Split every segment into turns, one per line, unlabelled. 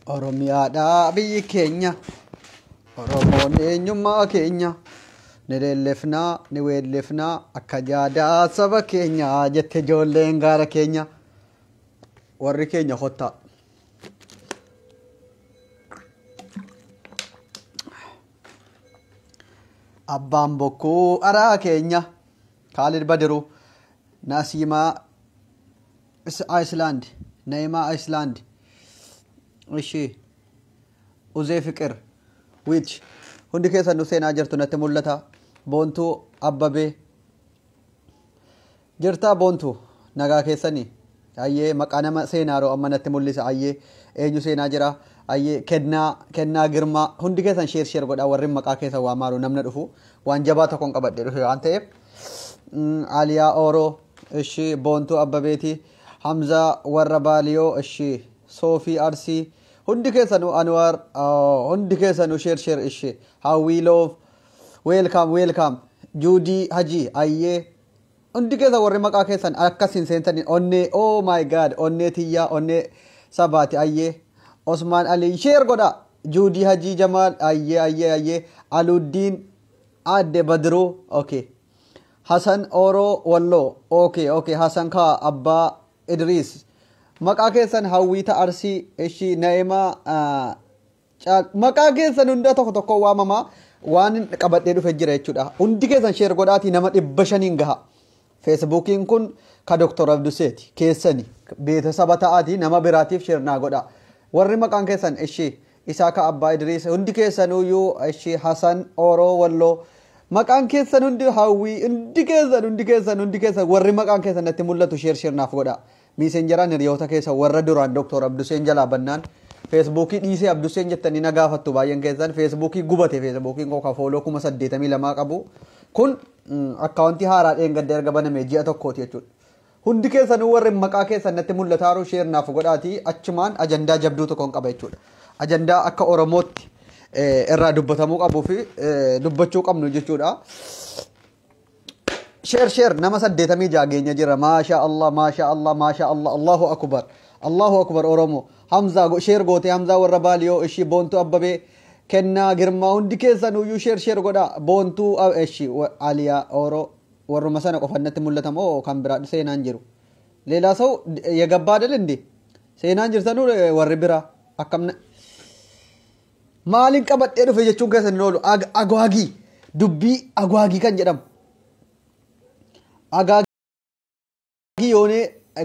Oromiyaadhaa biyyi keenya Oromoon eenyummaa keenya ni leellifnaa ni weellifnaa akka jaadaa saba keenya jette ijoolleen gaara keenya warri keenya hottaa. Abbaan bokkuu araa keenya Khalid Badiru Nasimaa Iceland Naima Iceland Ishi Uzee Fiqir which hundi keessa nu seenaa jirtu natti mul'ata. Boontuu Abbabee jirtaa boontuu nagaa keessanii ayyee maqaa nama seenaaroo amma natti mul'isa ayyee eenyu seenaa jira ayyee kennaa girmaa hundi keessan sheer godhaa warri maqaa keessa waa maaru namna dhufu waan jabaa tokkoon qabadhee dhufe waan ta'eef Aliyaa Ooroo ishi boontuu Abbabeeti Hamza warra Baaliyoo ishi Soofii Arsii hundi keessanu Anwar hundi keessanu sheer ishi Hawiloof welcome Judy Haji ayyee hundi keessa warri maqaa keessan akkasiin seentanii onnee oh my god onnee tiyyaa onnee sabaati ayyee Osman Ali sheer godha Judy Haji Jamal ayyee Aluddin Adde Badru okay Hassan Oro Wallo okay Hassan Ka Abba Idris maqaa keessan Hawwita Arsii ishi Naima maqaa keessan hunda tokko waamama waan qabadhee dhufe jira jechuudha. Hundi keessan sheer godhaati nama 500 gaha. Facebookiin kun ka Dr. Abduseeti keessani beetasaba ta'aati nama biraatiif sheer naa godha. Warri maqaan keessan ishi Isaaka Abba Idris hundi keessan uyyuu ishi Hassan Oro Wallo maqaan keessan hundi Hawwi hundi keessan warri maqaan keessan natti mul'atu sheer naaf godha. Messengeraan hiriyoota keessa warra duraan Dr. Abduseen jalaa bannaan Facebookii dhiisee Abduseen jettanii na gaafattu baay'een keessan Facebookii gubate Facebookiin koo ka fooloo 82 qabu kun akkaawuntii haaraa dheengadde erga baname ji'a tokkooti jechuudha. Hundi keessan warri maqaa keessan natti mul'ataaru sheer naaf godhaati achumaan ajandaa jabduu tokkoon qaba jechuudha. Ajandaa akka Oromootti irraa dubbatamuu qabuu fi dubbachuu qabnu jechuudha. Sheer nama 86 geenya jira masha Allah Allahu akbar Oromo Hamza sheer goote Hamza warra Baaliyoo ishi boontuu Abbabee kennaa girmaa hundi keessan uyyuu sheer godha boontuu ishi Aliyaa Oro warruma sana qofannatti mul'atamoo kan biraa seenaan jiru leelaa ሰው የገባ አይደል እንዴ seenaan jirtanu warri bira akkamna maalin qabadhee dhufe jechuun keessan oolu agwaagii dubbii agwaagii kan jedhamu agwaagii yoonee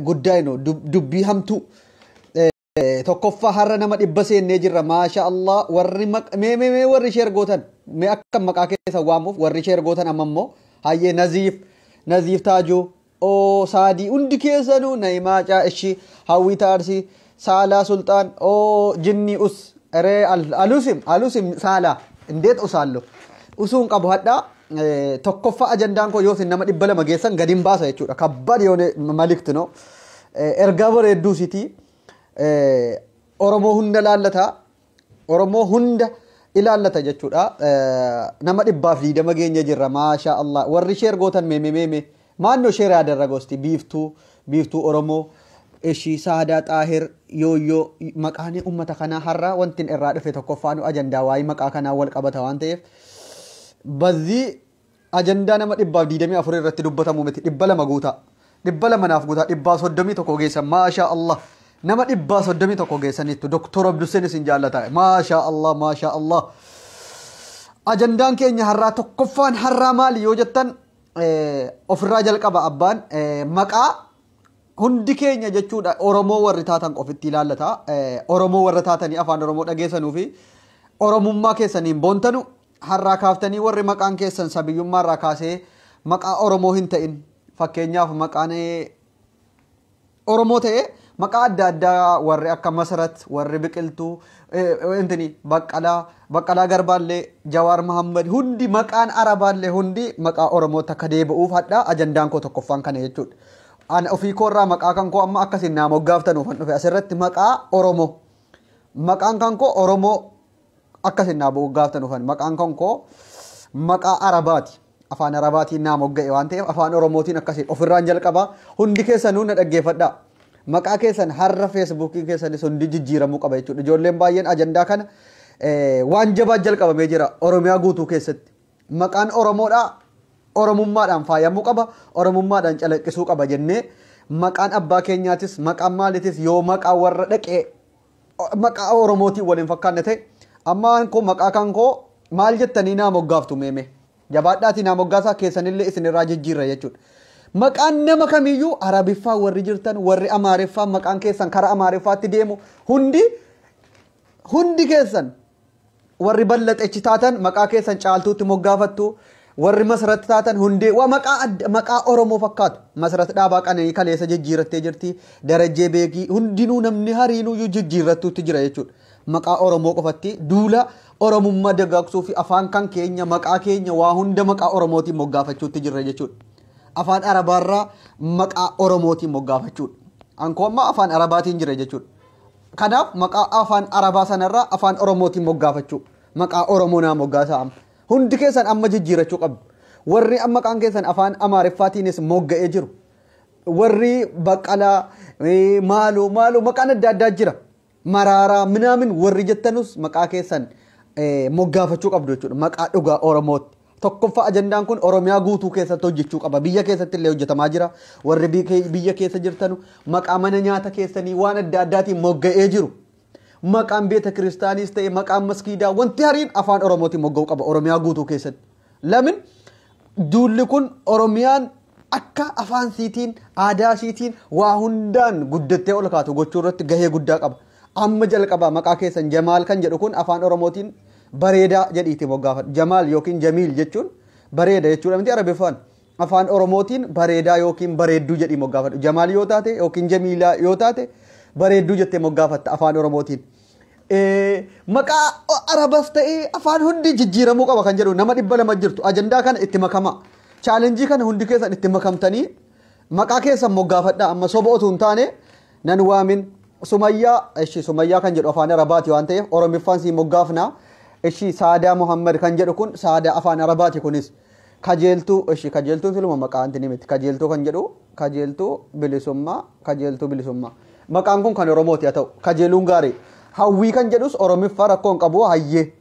guddaa ino dubbii hamtuu tokkoffaa har'a nama 100 seennee jirra maasha Allah warri mee warri sheer gootan mee akka maqaa keessa waamuuf warri sheer gootan amammoo hayyee Naziif Taajuu o Saadii hundi keessanuu Naimaa Caa'ishi Hawwita Arsii Saalaa Sultaan o Jinni Us Ree Alusim Saalaa indeet usaallo usuun qabu hadhaa tokkoffaa ajandaan koo yoo sin nama 200 geessan gadin baasa jechuudha kabbad yoone malikti no ergaa bareedduu sitii Oromoo hunda ilaallata jechuudha nama 120 geenya jirra maasha Allah warri sheer gootan meeme maannoo sheer yadarragosti biiftuu Oromoo ishi Saadaa Xaahir yooyyoo maqaan ummata kanaa har'a wantin irraa dhufe tokkoffaanu ajandaa waa'ee maqaa kanaa wal qabata waan ta'eef bazii ajandaa nama 124 irratti dubbatamu miti 200 guutaa 200 naaf guutaa 131 geessan maasha Allah nama 131 geessaniitu Dr. Abduseen isin jaallata maasha Allah ajandaan keenya har'aa tokkoffaan har'aa maali yoo jettan ofirraa jalqaba abbaan maqaa hundi keenya jechuudha Oromoo warri taatan qofitti ilaallata Oromoo warra taatanii afaan Oromoo dhageessanuu fi Oromummaa keessaniin boontanu har'aa kaaftanii warri maqaan keessan sabiyyummaa irraa kaasee maqaa Oromoo hin ta'in fakkeenyaaf maqaan Oromoo ta'e maqaa adda warri akka Masarat warri Biqiltuu intini Baqqalaa Garbaallee Jawaar Muhammad hundi maqaan Arabaallee hundi maqaa Oromoo takka deebi'uuf hadhaa ajandaan koo tokkoffaan kana jechuudha. Ana ofii koorraa maqaa kan koo amma akkasiin naa moggaaftanuuf han dhufe asirratti maqaa Oromoo maqaan kan koo Oromoo akkasiin naa moggaaftanuuf maqaan kan koo maqaa Arabaati afaan Arabaatiin naa mogga'e waan ta'eef afaan Oromootiin akkasiin ofirraan jalqaba hundi keessanuu na dhaggeeffadhaa. maqaa keessan har'a feesbuukii keessanis hundi jijjiiramuu qaba jechuudha. Ijoolleen baay'een ajandaa kana waan jabaa jalqabamee jira Oromiyaa guutuu keessatti. Maqaan Oromoodhaa Oromummaadhaan faayamuu qaba, Oromummaadhaan calaqqisuu qaba jennee maqaan abbaa keenyaatis maqaan maaliitis yoo maqaa warra dhaqee maqaa Oromootiin waliin fakkaanne ta'e amma kun maqaa kan koo maal jettanii naa moggaaftu meeme jabaadhaatii naa moggaasaa keessanillee isinirraa jijjiirra jechuudha. Maqaan nama kamiyyuu Arabiffaa warri jirtan warri Amaariffaa maqaan keessan karaa Amaariffaatti deemu hundi keessan warri bal'axechi taatan maqaa keessan caaltuutti moggaafattu. Warri masratti taatan hundee waa maqaa Oromoo fakkaatu masratti dhaabaa qananii kaleessa jijjiirattee jirti darajee beekii hundinuu namni hariinuu jijjiirrattuutti jira jechuudha. Maqaa Oromoo qofatti duula Oromummaa dagaagsuu fi afaan kan keenya maqaa keenya waa hunda maqaa Oromootiin moggaafachuutti jirra jechuudha. Afaan Arabaarraa maqaa Oromootiin moggaafachuudha. Ankoo amma afaan Arabaatiin jira jechuudha. Kanaaf maqaa afaan Arabaa sanarraa afaan Oromootiin moggaafachuu maqaa Oromoo naa moggaasaa amma. Hundi keessan amma jijjiirachuu qabdu. Warri amma maqaan keessan afaan Amaariffaatiinis mogga'ee jiru. Warri Baqqalaa maaloo maqaan adda addaa jira. Maraaraa minaamin warri jettanus maqaa keessan moggaafachuu qabdu jechuudha. Maqaa dhugaa Oromooti. Tokkoffaa ajandaan kun Oromiyaa guutuu keessatti hojjechuu qaba. Biyya keessatti illee hojjetamaa jira. Warri biyya keessa jirtanu maqaa mana nyaata keessanii waan adda addaatiin mogga'ee jiru. Maqaan beeta kiristaanis ta'e maqaan maskiidaa wanti hariin afaan Oromootiin mogga'uu qaba Oromiyaa guutuu keessatti. Lamin duulli kun Oromiyaan akka afaan siitiin aadaa siitiin waa hundaan guddattee ol kaatu gochuu irratti gahee guddaa qaba. Amma jalqaba maqaa keessan Jamaal kan jedhu kun afaan Oromootiin bareedaa jedhiiti moggaafadha. Jamaal yookiin Jamiil jechuun bareeda jechuudha miti Arabiffaan. Afaan Oromootiin bareedaa yookiin bareedduu jedhii moggaafadha. Jamaal yoo taate yookiin Jamiilaa yoo taate bareedduu jettee moggaafatta afaan Oromootiin. Maqaa Arabas ta'ee afaan hundi jijjiiramuu qaba kan jedhu nama 200 jirtu. Ajandaa kana itti makama. Chaalenjii kana hundi keessan itti makamtanii maqaa keessan moggaafadha. Amma soba otuu hin taane nan waamin Sumayyaa kan jedhu afaan Arabaati waan ta'eef Oromiffaan si moggaafna. Saadaa Muhammad kan jedhu kun Saadaa afaan Arabaati kunis. Kajeeltuun siluma maqaa antini miti. Kajeeltuu kan jedhu kajeeltuu bilisummaa. Maqaan kun kan Oromooti haa ta'u. Kajeeluun gaarii. Hawwii kan jedhus Oromiffaa rakkoo hin qabu hayyee.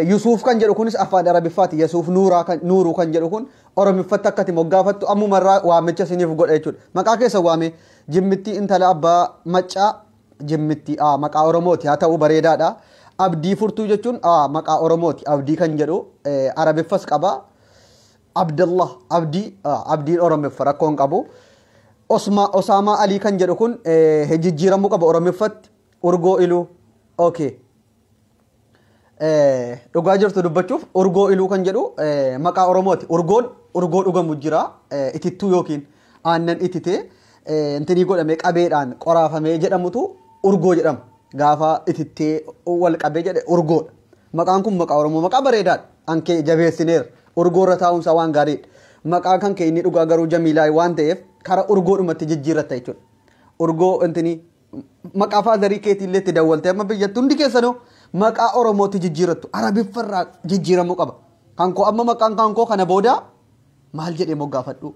Yusuuf kan jedhu kunis afaan Arabiffaati. Yusuuf Nuuruu kan jedhu kun Oromiffatti akkati moggaafattu ammumarraa waamicha siniif godha jechuudha. Maqaa keessa waame Jimmittii intala abbaa Maccaa Jimmittii maqaa Oromooti haa ta'u bareedaadha. Abdii Furtuu jechuun maqaa Oromooti. Abdii kan jedhu Arabiffas qaba. Abdallah Abdiin Oromiffa rakkoo hin qabu. Osaamaa Alii kan jedhu kun jijjiiramuu qaba Oromiffatti. Urgoo Iluu. Dhugaa jirtu dubbachuuf Urgoo Iluu kan jedhu maqaa Oromooti. Urgoo dhugamu jira. Itittuu yookiin aannan ititee intinii godhamee qabeedhaan qoraafamee jedhamutu Urgoo jedhama. Gaafa itittee wal qabee jedhe Urgoodha. Maqaan kun maqaa Oromoo maqaa bareedaadha. Ankee jabeessineera. Urgoo irra taa'umsa waan gaariidha. Maqaa kan kee inni dhugaa garuu Jamiilaa waan ta'eef karaa urgoodhumatti jijjiirratta jechuudha. Urgoo intinii maqaa faazarii keetiillee itti dawwaltee amma biyyattuu hundi keessanuu maqaa Oromootti jijjiirrattu Arabiffarraa jijjiiramuu qaba. Kan koo amma maqaan kan koo kana booda maal jedhee moggaafadhu.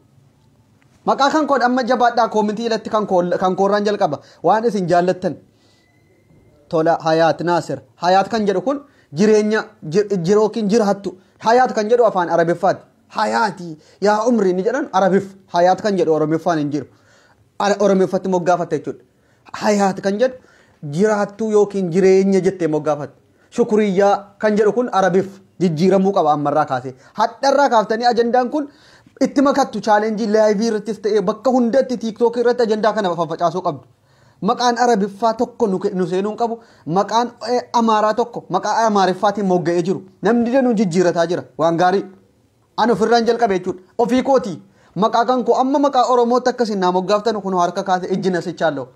Maqaa kan koo amma jabaadhaa koomintii irratti kan koorraan jalqaba waan isin jaallattan. Tola Hayaat Naasir. Hayaat kan jedhu kun jireenya yookiin jiraattu. Hayaat kan jedhu afaan Arabiffaati. Hayaati yaa umrii ni jedhan Arabiff. Hayaat kan jedhu Oromiffaan hin jiru. Oromiffatti moggaafatte jechuudha. Hayaat kan jedhu jiraattuu yookiin jireenya jettee moggaafatte. Shukuriyyaa kan jedhu kun Arabiff jijjiiramuu qaba ammarraa kaasee. Hadharraa kaaftanii ajandaan kun itti makattu chaalenjii laayivii irrattis ta'ee bakka hundatti TikTok irratti ajandaa kana facaasuu qabdu. Maqaan Arabiffaa tokko nu seenuun qabu. Maqaan Amaaraa tokko maqaa Amaariffaatiin mogga'ee jiru. Namni danuu jijjiirataa jira. Waan gaarii. Ani ofirraan jalqabe jechuudha. Ofii kooti. Maqaa kan koo amma maqaa Oromootti akkasiin naa moggaaftan kun harka kaase ijji nasichaallo.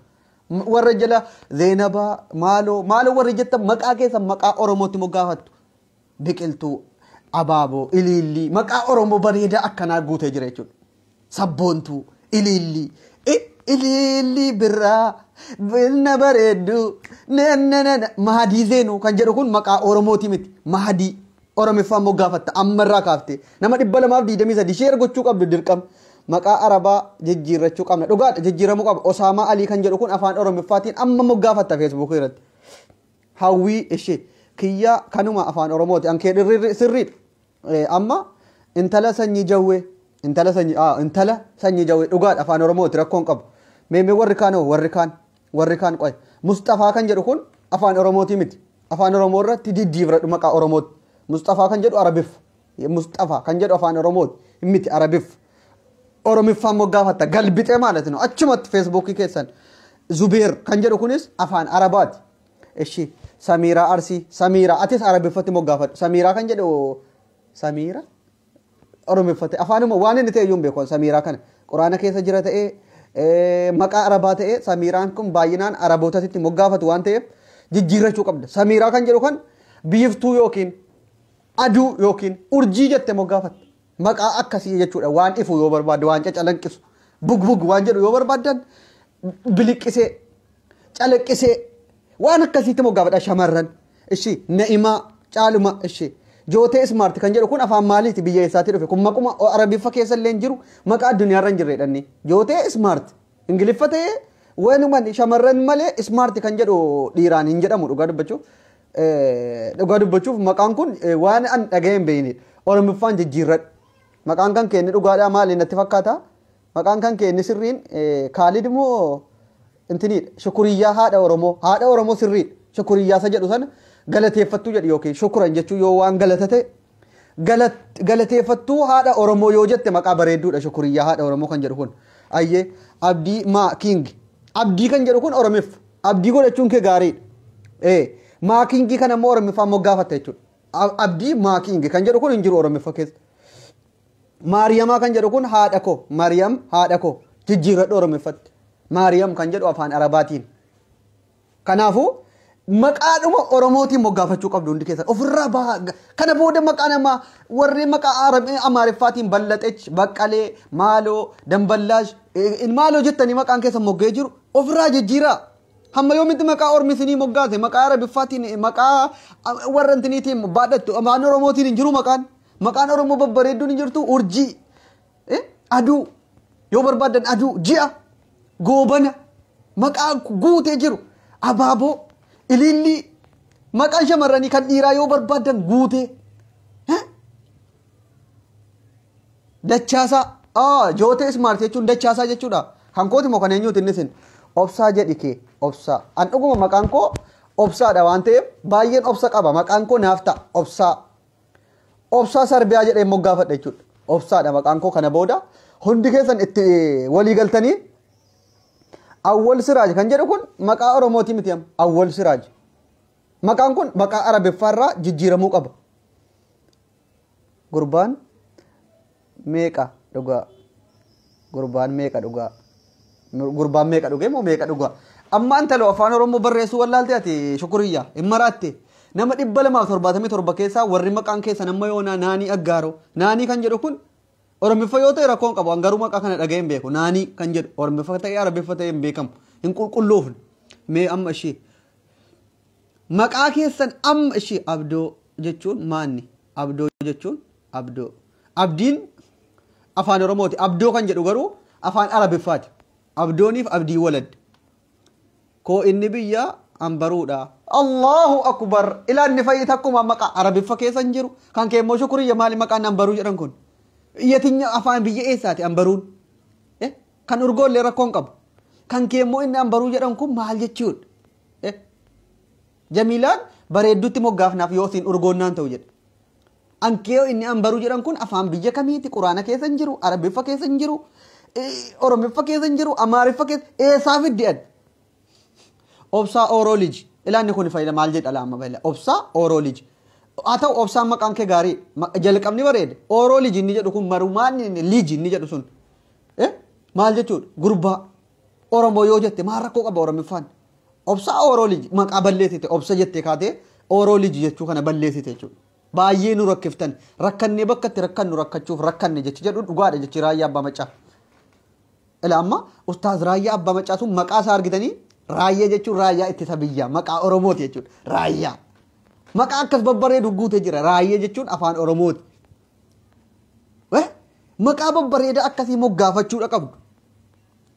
Warra jala Zeenabaa maaloo warri jettan maqaa keessa maqaa Oromootti moggaafattu. Biqiltuu Abaaboo Ilillii maqaa Oromoo bareedaa akkanaa guutee jira jechuudha. Sabboontuu Ilillii. Ilillii birraa bilna bareeddu Mahadii Zeenuu kan jedhu kun maqaa Oromooti miti. Mahadii Oromiffaan moggaafatta ammarraa kaafte nama 223 sheer gochuu qabdu dirqama. maqaa arabaa jijjiirrachuu qabna dhugaadha jijjiiramuu qaba Osaamaa Alii kan jedhu kun afaan oromiffaatiin amma moggaafatta feesbuukii irratti hawwii ishee kiyyaa kanuma afaan oromooti ankee dhirri sirriidha amma intala sanyii jawwee intala sanyii jawwee dhugaadha afaan oromooti rakkoon qabu meemee warri kaan qoy Mustafaa kan jedhu kun afaan oromooti miti afaan oromoo irratti diddiibradhu maqaa oromooti Mustafaa kan jedhu arabiff Mustafaa kan jedhu afaan oromooti miti arabiff oromiffaan moggaafatta galbixee ማለት ነው achumatti feesbuukii keessan Zubeer kan jedhu kunis afaan arabaati ishi Samiraa Arsii Samiraa atis arabiffatti moggaafattu Samiraa kan jedhu Samiraa oromiffatti afaanuma waan inni ta'e iyyuu beekon Samiraa kana quraana keessa jira ta'ee maqaa arabaa ta'ee Samiraan kun baay'inaan arabootatti moggaafatu waan ta'eef jijjiirrachuu qabda Samiraa kan jedhu kan biiftuu yookiin aduu yookiin urjii jette moggaafatta maqaa akkasii jechuudha waan ifu yoo barbaadde waan cacalanqisu bugbug waan jedhu yoo barbaaddan biliqqisee calaqqisee waan akkasiitti moggaafadha shamarran ishi na'imaa caaluma ishi jootee ismaart kan jedhu kun afaan maaliiti biyya eessaatti dhufe kun maquma arabiffa keessa illee hin jiru maqaa addunyaarra hin jirredhanni jootee ismaart ingiliffa ta'ee waanuma shamarran malee ismaart kan jedhu dhiiraan hin jedhamu dhugaa dubbachuuf maqaan kun waan an dhaga'een beeyni oromiffaan jijjiirradhu maqaan kan keenni dhugaadhaa maali natti fakkaata maqaan kan keenni sirriin Kaalid moo intiniidha shukuriyyaa haadha oromoo sirriidha shukuriyyaa isa jedhu sana galateeffattuu jedhu yookiin shukuran jechuu yoo waan galata ta'e galateeffattuu haadha oromoo yoo jette maqaa bareedduudha shukuriyyaa haadha oromoo kan jedhu kun ayyee abdii maa king abdii kan jedhu kun oromiff abdii godhachuun kee gaariidha maa kingii kan ammoo oromiffaan moggaafatta jechuudha abdii maa king kan jedhu kun hin jiru oromiffa keessa Maariyamaa kan jedhu kun haadha koo Maariyam haadha koo jijjiirradhu oromiffatti Maariyam kan jedhu afaan arabaatiin kanaafuu maqaadhuma oromootiin moggaafachuu qabdu hundi keessan ofirraa baha kana booda maqaa namaa warri maqaa amaariffaatiin ballaxech baqqalee maaloo damballaash maaloo jettanii maqaan keessan moggee jiru ofirraa jijjiiraa hamma yoomitti maqaa ormisinii moggaase maqaa arabiffaatiin maqaa warra intiniitiin baadhattu afaan oromootiin hin jiru maqaan oromoo babbareedduun hin jirtu urjii aduu yoo barbaadan aduu ji'a goobana maqaa guutee jiru abaaboo ilillii maqaan shamarranii kan dhiiraa yoo barbaadan guutee dachaasaa jootee ismaart jechuun dachaasaa jechuudha kan kooti moo kan eenyuuti innisin obsaa jedhi kee obsaa an dhuguma maqaan koo obsaadha waan ta'eef baay'een obsa qaba maqaan koo naaf ta'a obsaa sarbiyaa jedhee moggaafadha jechuudha obsaadha maqaan koo kana booda hundi keessan itti walii galtanii awwal siraaj kan jedhu kun maqaa oromooti miti awwal siraaj maqaan kun maqaa arabiffaarraa jijjiiramuu qaba gurbaan meeqa dhugaa dhugee moo meeqa dhugaa amma antaloo afaan oromoo barreessuu wallaalte ati shukuriyyaa hin maraatte nama 277 keessaa warri maqaan keessan amma yoona naanii aggaaroo naanii kan jedhu kun oromiffa yoo ta'e rakkoon qabu garuu maqaa kana dhaga'ee hin beeku naanii kan jedhu oromiffa ta'ee arabiffa ta'ee hin beekamu hin qulqulloofne mee amma ishee maqaa keessan amma ishee abdoo jechuun maanni abdoo jechuun abdiin afaan oromooti abdoo kan jedhu garuu afaan arabiffaati abdooniif abdii walad koo inni biyya ambaruudha Allahu akbar ilaanni fayyita akkuma maqaa arabiffa keessa hin jiru kan kee immoo shukuriyya maali maqaan ambaruu jedhan kun yetinya afaan biyya eessaati ambaruun kan urgoollee rakkoon qabu kan kee immoo inni ambaruu jedhan kun maal jechuudha Jamiilaan bareeddutti moggaafnaaf yoo siin urgoonnaan ta'u jedha ankee inni ambaruu jedhan kun afaan biyya kamiiti quraana keessa hin jiru arabiffa keessa hin jiru oromiffa keessa hin jiru amaariffa keessa eessaa fiddi adda obsaa oorooliji ilaanni kun fayyada maal jedha laama bala obsaa oorooliji haa ta'u obsaan maqaan kee gaarii jalqabni bareeda oorooliji inni jedhu kun marumaan liiji inni jedhu sun maal jechuudha gurbaa oromoo yoo jette maal rakkoo qaba oromiffaan obsaa oorooliji maqaa balleessite obsa jettee kaatee oorooliji jechuu kana balleessite jechuudha baay'ee nu rakkiftan rakkannee bakka itti rakkannu rakkachuuf rakkanne jechi jedhu dhugaadha jechi raayyaa abbaa macaa ila amma ustaaz raayyaa abbaa macaa sun maqaa isaa argitanii raayyaa jechuun raayyaa ittisa biyyaa maqaa oromooti jechuudha raayyaa maqaa akkas babbareedu guutee jira raayyaa jechuun afaan oromooti Maqaa babbareedaa akkasii moggaafachuudha qabdu.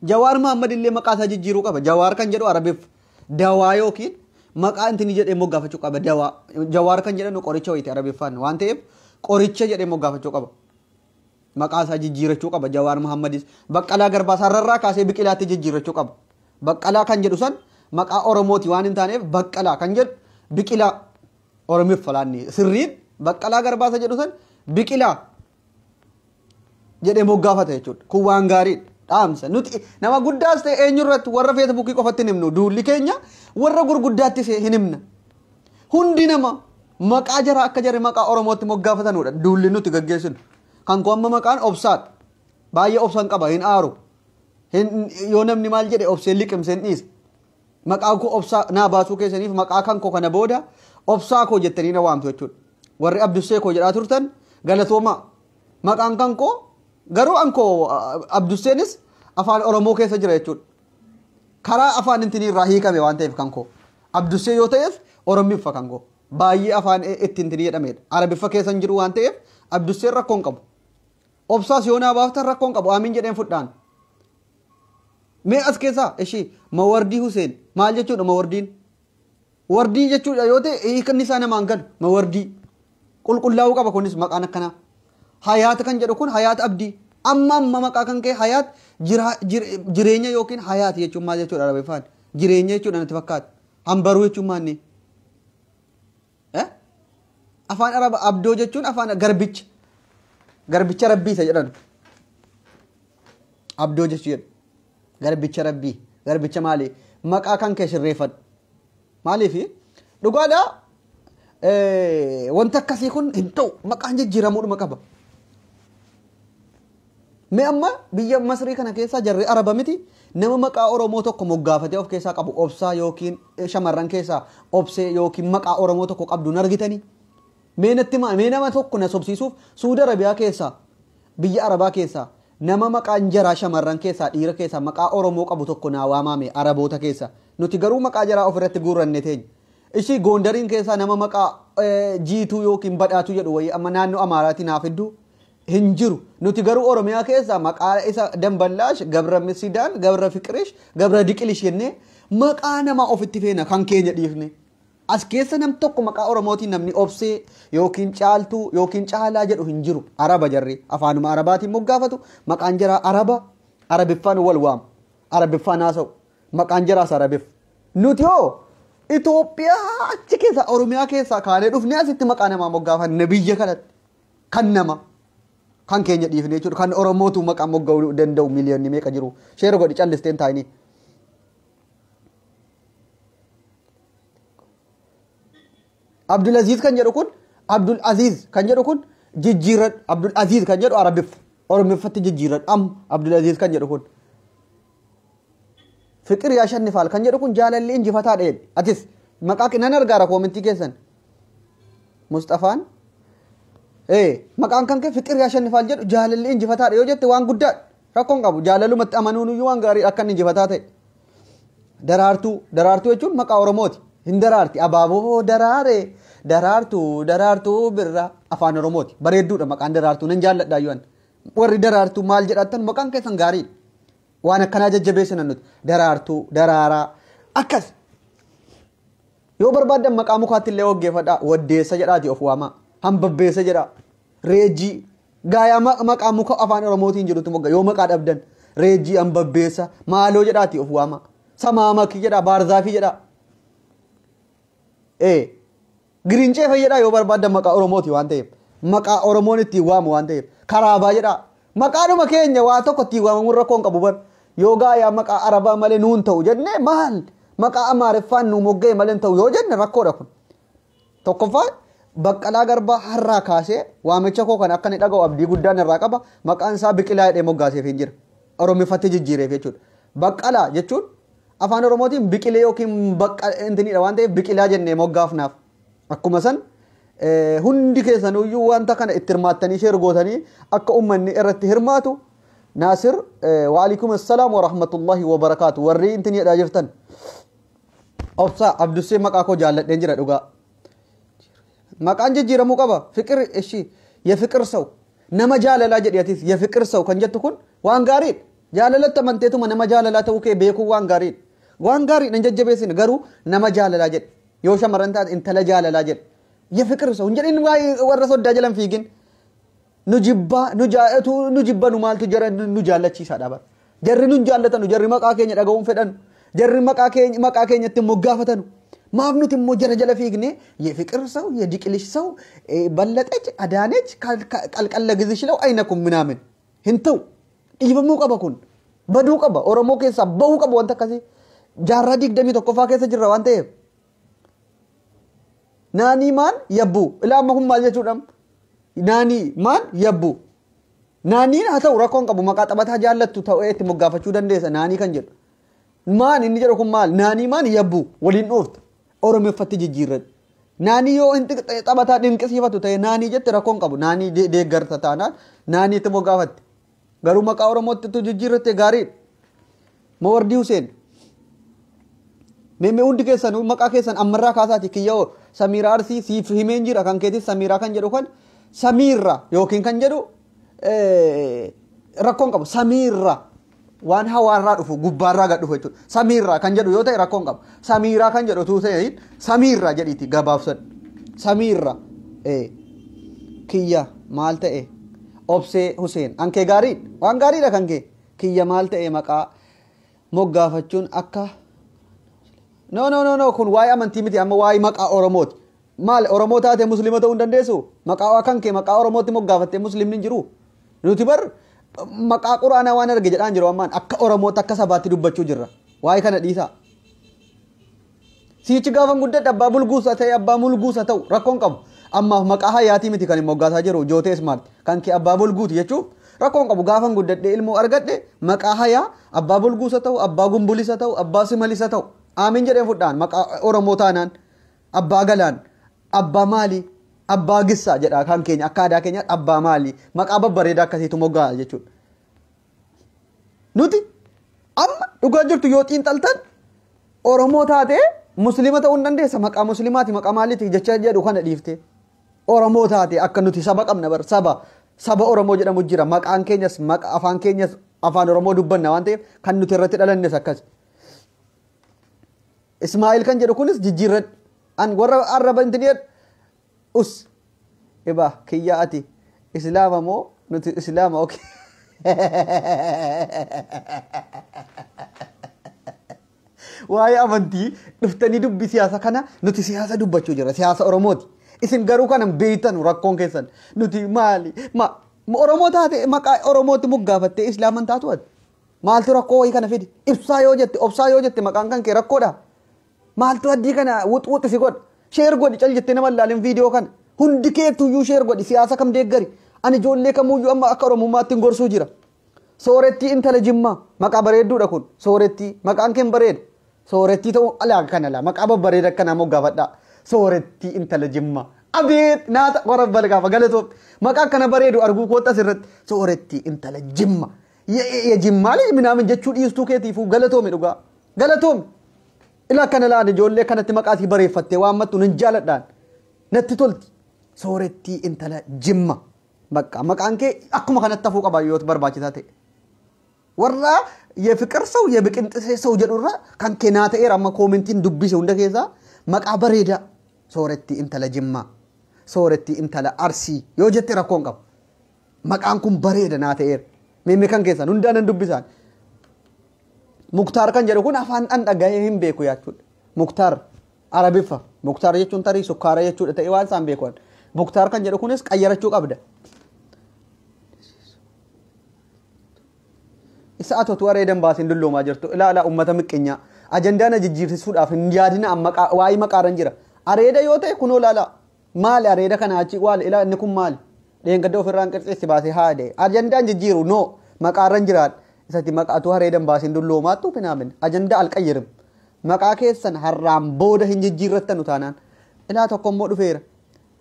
Jawaar Mahammad illee maqaa isaa jijjiiruu qaba. Jawaar kan jedhu Arabiif dawaa yookiin maqaa intini jedhee moggaafachuu qaba. Dawaa. Jawaar kan jedhamu qoricha wayiiti Arabiffaan waan ta'eef qoricha jedhee moggaafachuu qaba. Maqaa isaa jijjiirachuu qaba. Jawaar Mahammadis Baqqalaa Garbaa sararraa kaasee Biqilaatti jijjiirachuu qaba. Baqqalaa kan jedhu san maqaa Oromooti waan hin taaneef Baqqalaa kan jedhu Biqilaa Oromiif falaanni sirriin Baqqalaa Garbaa isa jedhu san Biqilaa jedhee moggaafata jechuudha. Kun waan gaariidha. Dhaamsa nuti nama guddaas ta'e eenyurratti warra feesbuukii qofatti hin himnu duulli keenya warra gurguddaattis hin himna. Hundi nama maqaa jara akka jarri maqaa Oromootti moggaafatanudha duulli nuti gaggeessinu. Kan koo amma maqaan obsaadha. Baay'ee obsan qaba hin aaru. Yoo namni maal jedhe obsee liqimsee hin dhiisa. Maqaa koo obsaa naa baasuu keessaniif maqaa kan koo kana booda obsaa koo jettanii na waamtu jechuudha. Warri Abdussee koo jedhaa turtan galatoomaa. Maqaan kan koo garuu ankoo Abdusseenis afaan Oromoo keessa jira jechuudha. Karaa afaan intinii irraa hiikame waan ta'eef kan koo. Abdussee yoo ta'eef Oromiffa kan koo. Baay'ee afaan itti intinii jedhamedha. Arabiffa keessa hin jiru waan ta'eef Abdusseen rakkoon qabu. Obsaas yoo naa baaftan rakkoon qabu amiin jedheen fudhaan. Mee as keessaa ishii Mawardii Huseen maal jechuudha Mawardiin? Wardii jechuudha yoo ta'e hiikanni isaa namaan galu Mawardii. Qulqullaa'uu qaba kunis maqaan akkanaa. Hayaat kan jedhu kun Hayaat Abdii. Amma maqaa kan kee Hayaat jireenya yookiin Hayaat jechuun maal jechuudha Arabiffaan? Jireenya jechuudha natti fakkaata. Hambaruu jechuun maanni? Afaan Araba Abdoo jechuun afaan garbicha. Garbicha Rabbii isa jedhan. Abdoo jechuudha. Garbicha Rabbii. Garbicha maali? Maqaa kan kee sirreeffadhu. Maaliifi? Dhugaadhaa wanta akkasii kun hin ta'u maqaan jijjiiramuudhuma qaba. Mee amma biyya Masrii kana keessaa jarri Araba miti nama maqaa Oromoo tokko moggaafatee of keessaa qabu obsaa yookiin shamarran keessaa obsee yookiin maqaa Oromoo tokko qabdu hin argitanii. Mee nama tokko na sobsiisuuf Suudi Arabiyaa keessaa biyya Arabaa keessaa nama maqaan jaraa shamarran keessaa dhiira keessaa maqaa Oromoo qabu tokko naa waamame Araboota keessaa nuti garuu maqaa jaraa ofirratti guurranne teenya. Ishii Gondariin keessaa nama maqaa jiituu yookiin badhaatuu jedhu wayii amma naannoo Amaaraatti naaf hedduu hin jiru. Nuti garuu Oromiyaa keessaa maqaa isa Damballaash, Gabra Misidaan, Gabra Fiqirish, Gabra Diqilish jennee maqaa nama ofitti feena kan keenya dhiifne. As keessa nam tokko maqaa Oromootiin namni obsee yookiin caaltuu yookiin caalaa jedhu hin jiru. Araba jarri afaanuma Arabaatiin moggaafatu maqaan jaraa Araba Arabiffaan wal waamu. Arabiffaan haasa'u maqaan jaraas Arabiff. Nuti hoo Itoophiyaa achi keessa Oromiyaa keessaa kaanee dhufnee asitti maqaa namaa moggaafanne biyya kanatti kan nama kan keenya dhiifne jechuudha. Kan Oromootu maqaa moggaa'uu danda'u miliyoonni meeqa jiru. Sheera godhi callisteen taa'anii. Abdul Aziz kan jedhu kun Abdul Aziz kan jedhu kun jijjiirradhu. Abdul Aziz kan jedhu Arabiff Oromiffatti jijjiirradhu. Abdul Aziz kan jedhu kun Fiqir yaa shannifaal kan jedhu kun jaalalli injifataa dheedhe. Atis maqaa nan argaara koomentii keessan. Mustafaan maqaan kan kee Fiqir yaa shannifaal jedhu jaalalli injifataa yoo jette waan guddaa rakkoon qabu. Jaalalumatti amanuun iyyuu waan gaarii akka injifataa ta'e. Daraartuu jechuun maqaa Oromooti. Hin daraarti abaaboo daraare daraartuu birraa afaan Oromooti. Bareedduudha maqaan daraartuu nan jaalladha iyyuu. Warri daraartuu maal jedhatan maqaan keessan gaariidha. Waan akkanaa jajjabeessan nuti daraartuu daraaraa akkas yoo barbaaddan maqaa mukaatti illee waggeeffadhaa waddeessa jedhaati of waamaa hambabbeessa jedhaa reejii gaayaa maqaa muka afaan Oromootiin jedhutu mogga yoo maqaa dhabdan reejii hambabbeessa maaloo jedhaati of waamaa samaamakii jedhaa baarzaafii jedhaa girincee fayyadhaa yoo barbaaddan maqaa Oromooti waan ta'eef maqaa Oromoon ittiin waamu waan ta'eef karaabaa jedhaa maqaadhuma keenya waa tokko ittiin waamamuun rakkoon qabu bar yoo gaayaa maqaa Arabaa malee nuun ta'u jennee maal maqaa Amaariffaan nu moggee malee ta'u yoo jenne rakkoodha kun. Tokkoffaa Baqqalaa Garbaa har'aa kaasee waamicha koo kan akka inni dhaga'u abdii guddaan irraa qaba maqaan isaa Biqilaa jedhee moggaaseef hin jira. Oromiffatti jijjiireef jechuudha. Baqqalaa jechuun afaan Oromootiin biqilee yookiin intiniidha waan ta'eef Biqilaa jennee moggaafnaaf. Akkuma san hundi keessanuyyuu wanta kana itti hirmaattanii sheer gootanii akka ummanni irratti hirmaatu Naasir waalaikum assalaam wa rahmatullahi wa barakaatu warri intiniidha jirtan obsa Abdussee maqaa koo jaalladheen jira dhugaa maqaan jijjiiramuu qaba Fiqir ishii የፍቅር ሰው nama jaalalaa jedhiyatis የፍቅር ሰው kan jettu kun waan gaariidha. Jaalalatta amanteetuma nama jaalalaa ta'uu kee beekuu waan gaariidha. Waan gaariidha hin jajjabeessin garuu nama jaalalaa jedhe. Yoo shamarran taate intala jaalalaa jedhe. የፍቅር ሰው እንጀን warra soddaa jalan fiigin. Nu jibba nu maaltu jara nu jaallachiisaadha bara. Jarri nu jaallatanu jarri maqaa keenya dhaga'uun fedhan. Jarri maqaa keenyatti moggaafatan. Maaf nuti immoo jara jala fiigne የፍቅር ሰው የዲቅልሽ ሰው በለጠች አዳነች ቀልቀለ ግዝሽ ለው አይነኩም ምናምን hintu dhiibamuu qaba kun baduu qaba oromoo keessa bahuu qaba wanta akkasii jaarraa 21ffaa keessa jirra waan ta'eef naanii maan yabbu ilaama kun maal jechuudha naanii maan yabbu naaniin haa ta'u rakkoon qabu maqaa taphataa jaallattu ta'ee itti moggaafachuu dandeessa naanii kan jedhu maan inni jedhu kun maal naanii maan yabbu waliin dhoofta oromeeffatti jijjiirran naanii yoo inni taphataa dinqisiifatu ta'e naanii jette rakkoon qabu naanii deeggarta taanaan naanii itti moggaafatti garuu maqaa oromootti tu jijjiirratte gaariidha. Mawardi Hussein mee hundi keessan maqaa keessan ammarraa kaasaati kiyyoo Samiraa Arsii siif himeen jira kan keetis Samiraa kan jedhu kan Samiirra yookiin kan jedhu rakkoon qabu Samiirra waan hawaarraa dhufu gubbaarraa gad dhufu jechuudha. Samiirra kan jedhu yoo ta'e rakkoon qabu Samiraa kan jedhu tuu ta'e Samiirra jedhiiti gabaabsan Samiirra kiyya maal ta'e obsee Hussein ankee gaariidha waan gaariidha kan kee kiyya maal ta'e maqaa moggaafachuun akka no kun waa'ee amantii miti amma waa'ee maqaa oromooti maal oromoo taate muslima ta'uu hin dandeessu maqaa kan kee maqaa oromootti moggaafattee muslimni hin jiru nuti bar maqaa quraanaa waan arge jedhaan jiru ammaan akka oromootti akka sabaatti dubbachuu jirra waa'ee kana dhiisaa siichi gaafan guddadha abbaa bulguusa ta'e abbaa mulguusa ta'u rakkoon qabu ammaaf maqaa hayaatii miti kan moggaasaa jiru jootee smart kan kee abbaa bulguuti jechuun rakkoon qabu gaafan guddadhe ilmoo argadhe maqaa hayaa abbaa bulguusa ta'u abbaa gumbulisa ta'u abbaa simalisa ta'u aamin jedhee fudhaan maqaa oromoo taanaan abbaa galaan abbaa maali abbaa gissaa jedha kan keenya akka aadaa keenya abbaa maali maqaa babbareedaa akkasiitu moggaa jechuudha nuti amma dhugaa jirtu yoo xiinxaltan oromoo taate muslima ta'uu hin dandeessa maqaa muslimaati maqaa maaliiti jecha jedhu kana dhiifte oromoo taate akka nuti saba qabna bar saba oromoo jedhamu jira maqaan keenyas maqaa afaan keenyas afaan oromoo dubbanna waan ta'eef kan nuti irratti dhalannes akkas Ismaa'il kan jedhu kunis jijjiirran an warra arraba intiniir us iba kiyya ati islaama moo nuti islaama okay waa'ee amantii dhuftanii dubbi siyaasa kana nuti siyaasa dubbachuu jira siyaasa oromooti isin garuu kanan beeytan rakkoon keessan nuti maali oromoo taate maqaa oromootti moggaafattee islaaman taatu ati maaltu rakkoo wayii kana fidi ibsaa yoo jette obsaa yoo jette maqaan kan kee rakkoodha maaltu addii kana wuxuuxi si godha sheer godhi cal jettee nama laalin viidiyoo kana hundi keetuyyuu sheer godhi siyaasa kam deeggari ani ijoollee kamuyyuu amma akka oromummaatti hin gorsuu jira soorettii intala jimmaa maqaa bareedduudha kun soorettii maqaan keen bareeda soorettii ta'uu alaa kana laa maqaa babbareeda akkanaa moggaafadhaa soorettii intala jimmaa abeet naata warra balgaafa galatoo maqaa akkana bareedu arguu koottas irratti soorettii intala jimmaa ya jimmaali minaamin jechuu dhiistuu keetiifuu galatoomi dhugaa galatoomi ila kana laan ijoollee kanatti maqaatii bareeffattee waan mattu nan jaaladhaan natti tolti soorettii intala jimma maqaan kee akkuma kanatti hafuu qaba yoo barbaachisaa ta'e warra የፍቅር ሰው የብቅንጥሴ ሰው ጀዱራ kan keenaa ta'eera amma koomentiin dubbise hunda keessa maqaa bareeda sooretti intala jimma sooretti intala arsii yoo jette rakkoon qaba maqaan kun bareeda naa ta'eera meemme kan keessan hundaan dubbisaan muktaar kan jedhu kun afaan dhan dhagahee hin beeku jechuudha muktaar arabiffa muktaar jechuun tarii sukkaara jechuudha ta'e waan isaan beekuun muktaar kan jedhu kunis qayyarachuu qabda isaatu wareedan baasin dulloomaa jirtu ilaala ummata miqinya ajandaana jijjiirsuudhaaf hin yaadina amma waa'ee maqaaran jira areeda yoo ta'e kunoo laala maali areeda kana achi waal ila inni kun maali dheengadda ofirraan qirxeessi baasee haade ajandaan jijjiiru no maqaaran jiraan isatti maqaatu areedan baasin dulloomaattu finaamin ajanda alqayyirim maqaa keessan harraan booda hin jijjiirrattanu taanaan ilaa tokko immoo dhufeera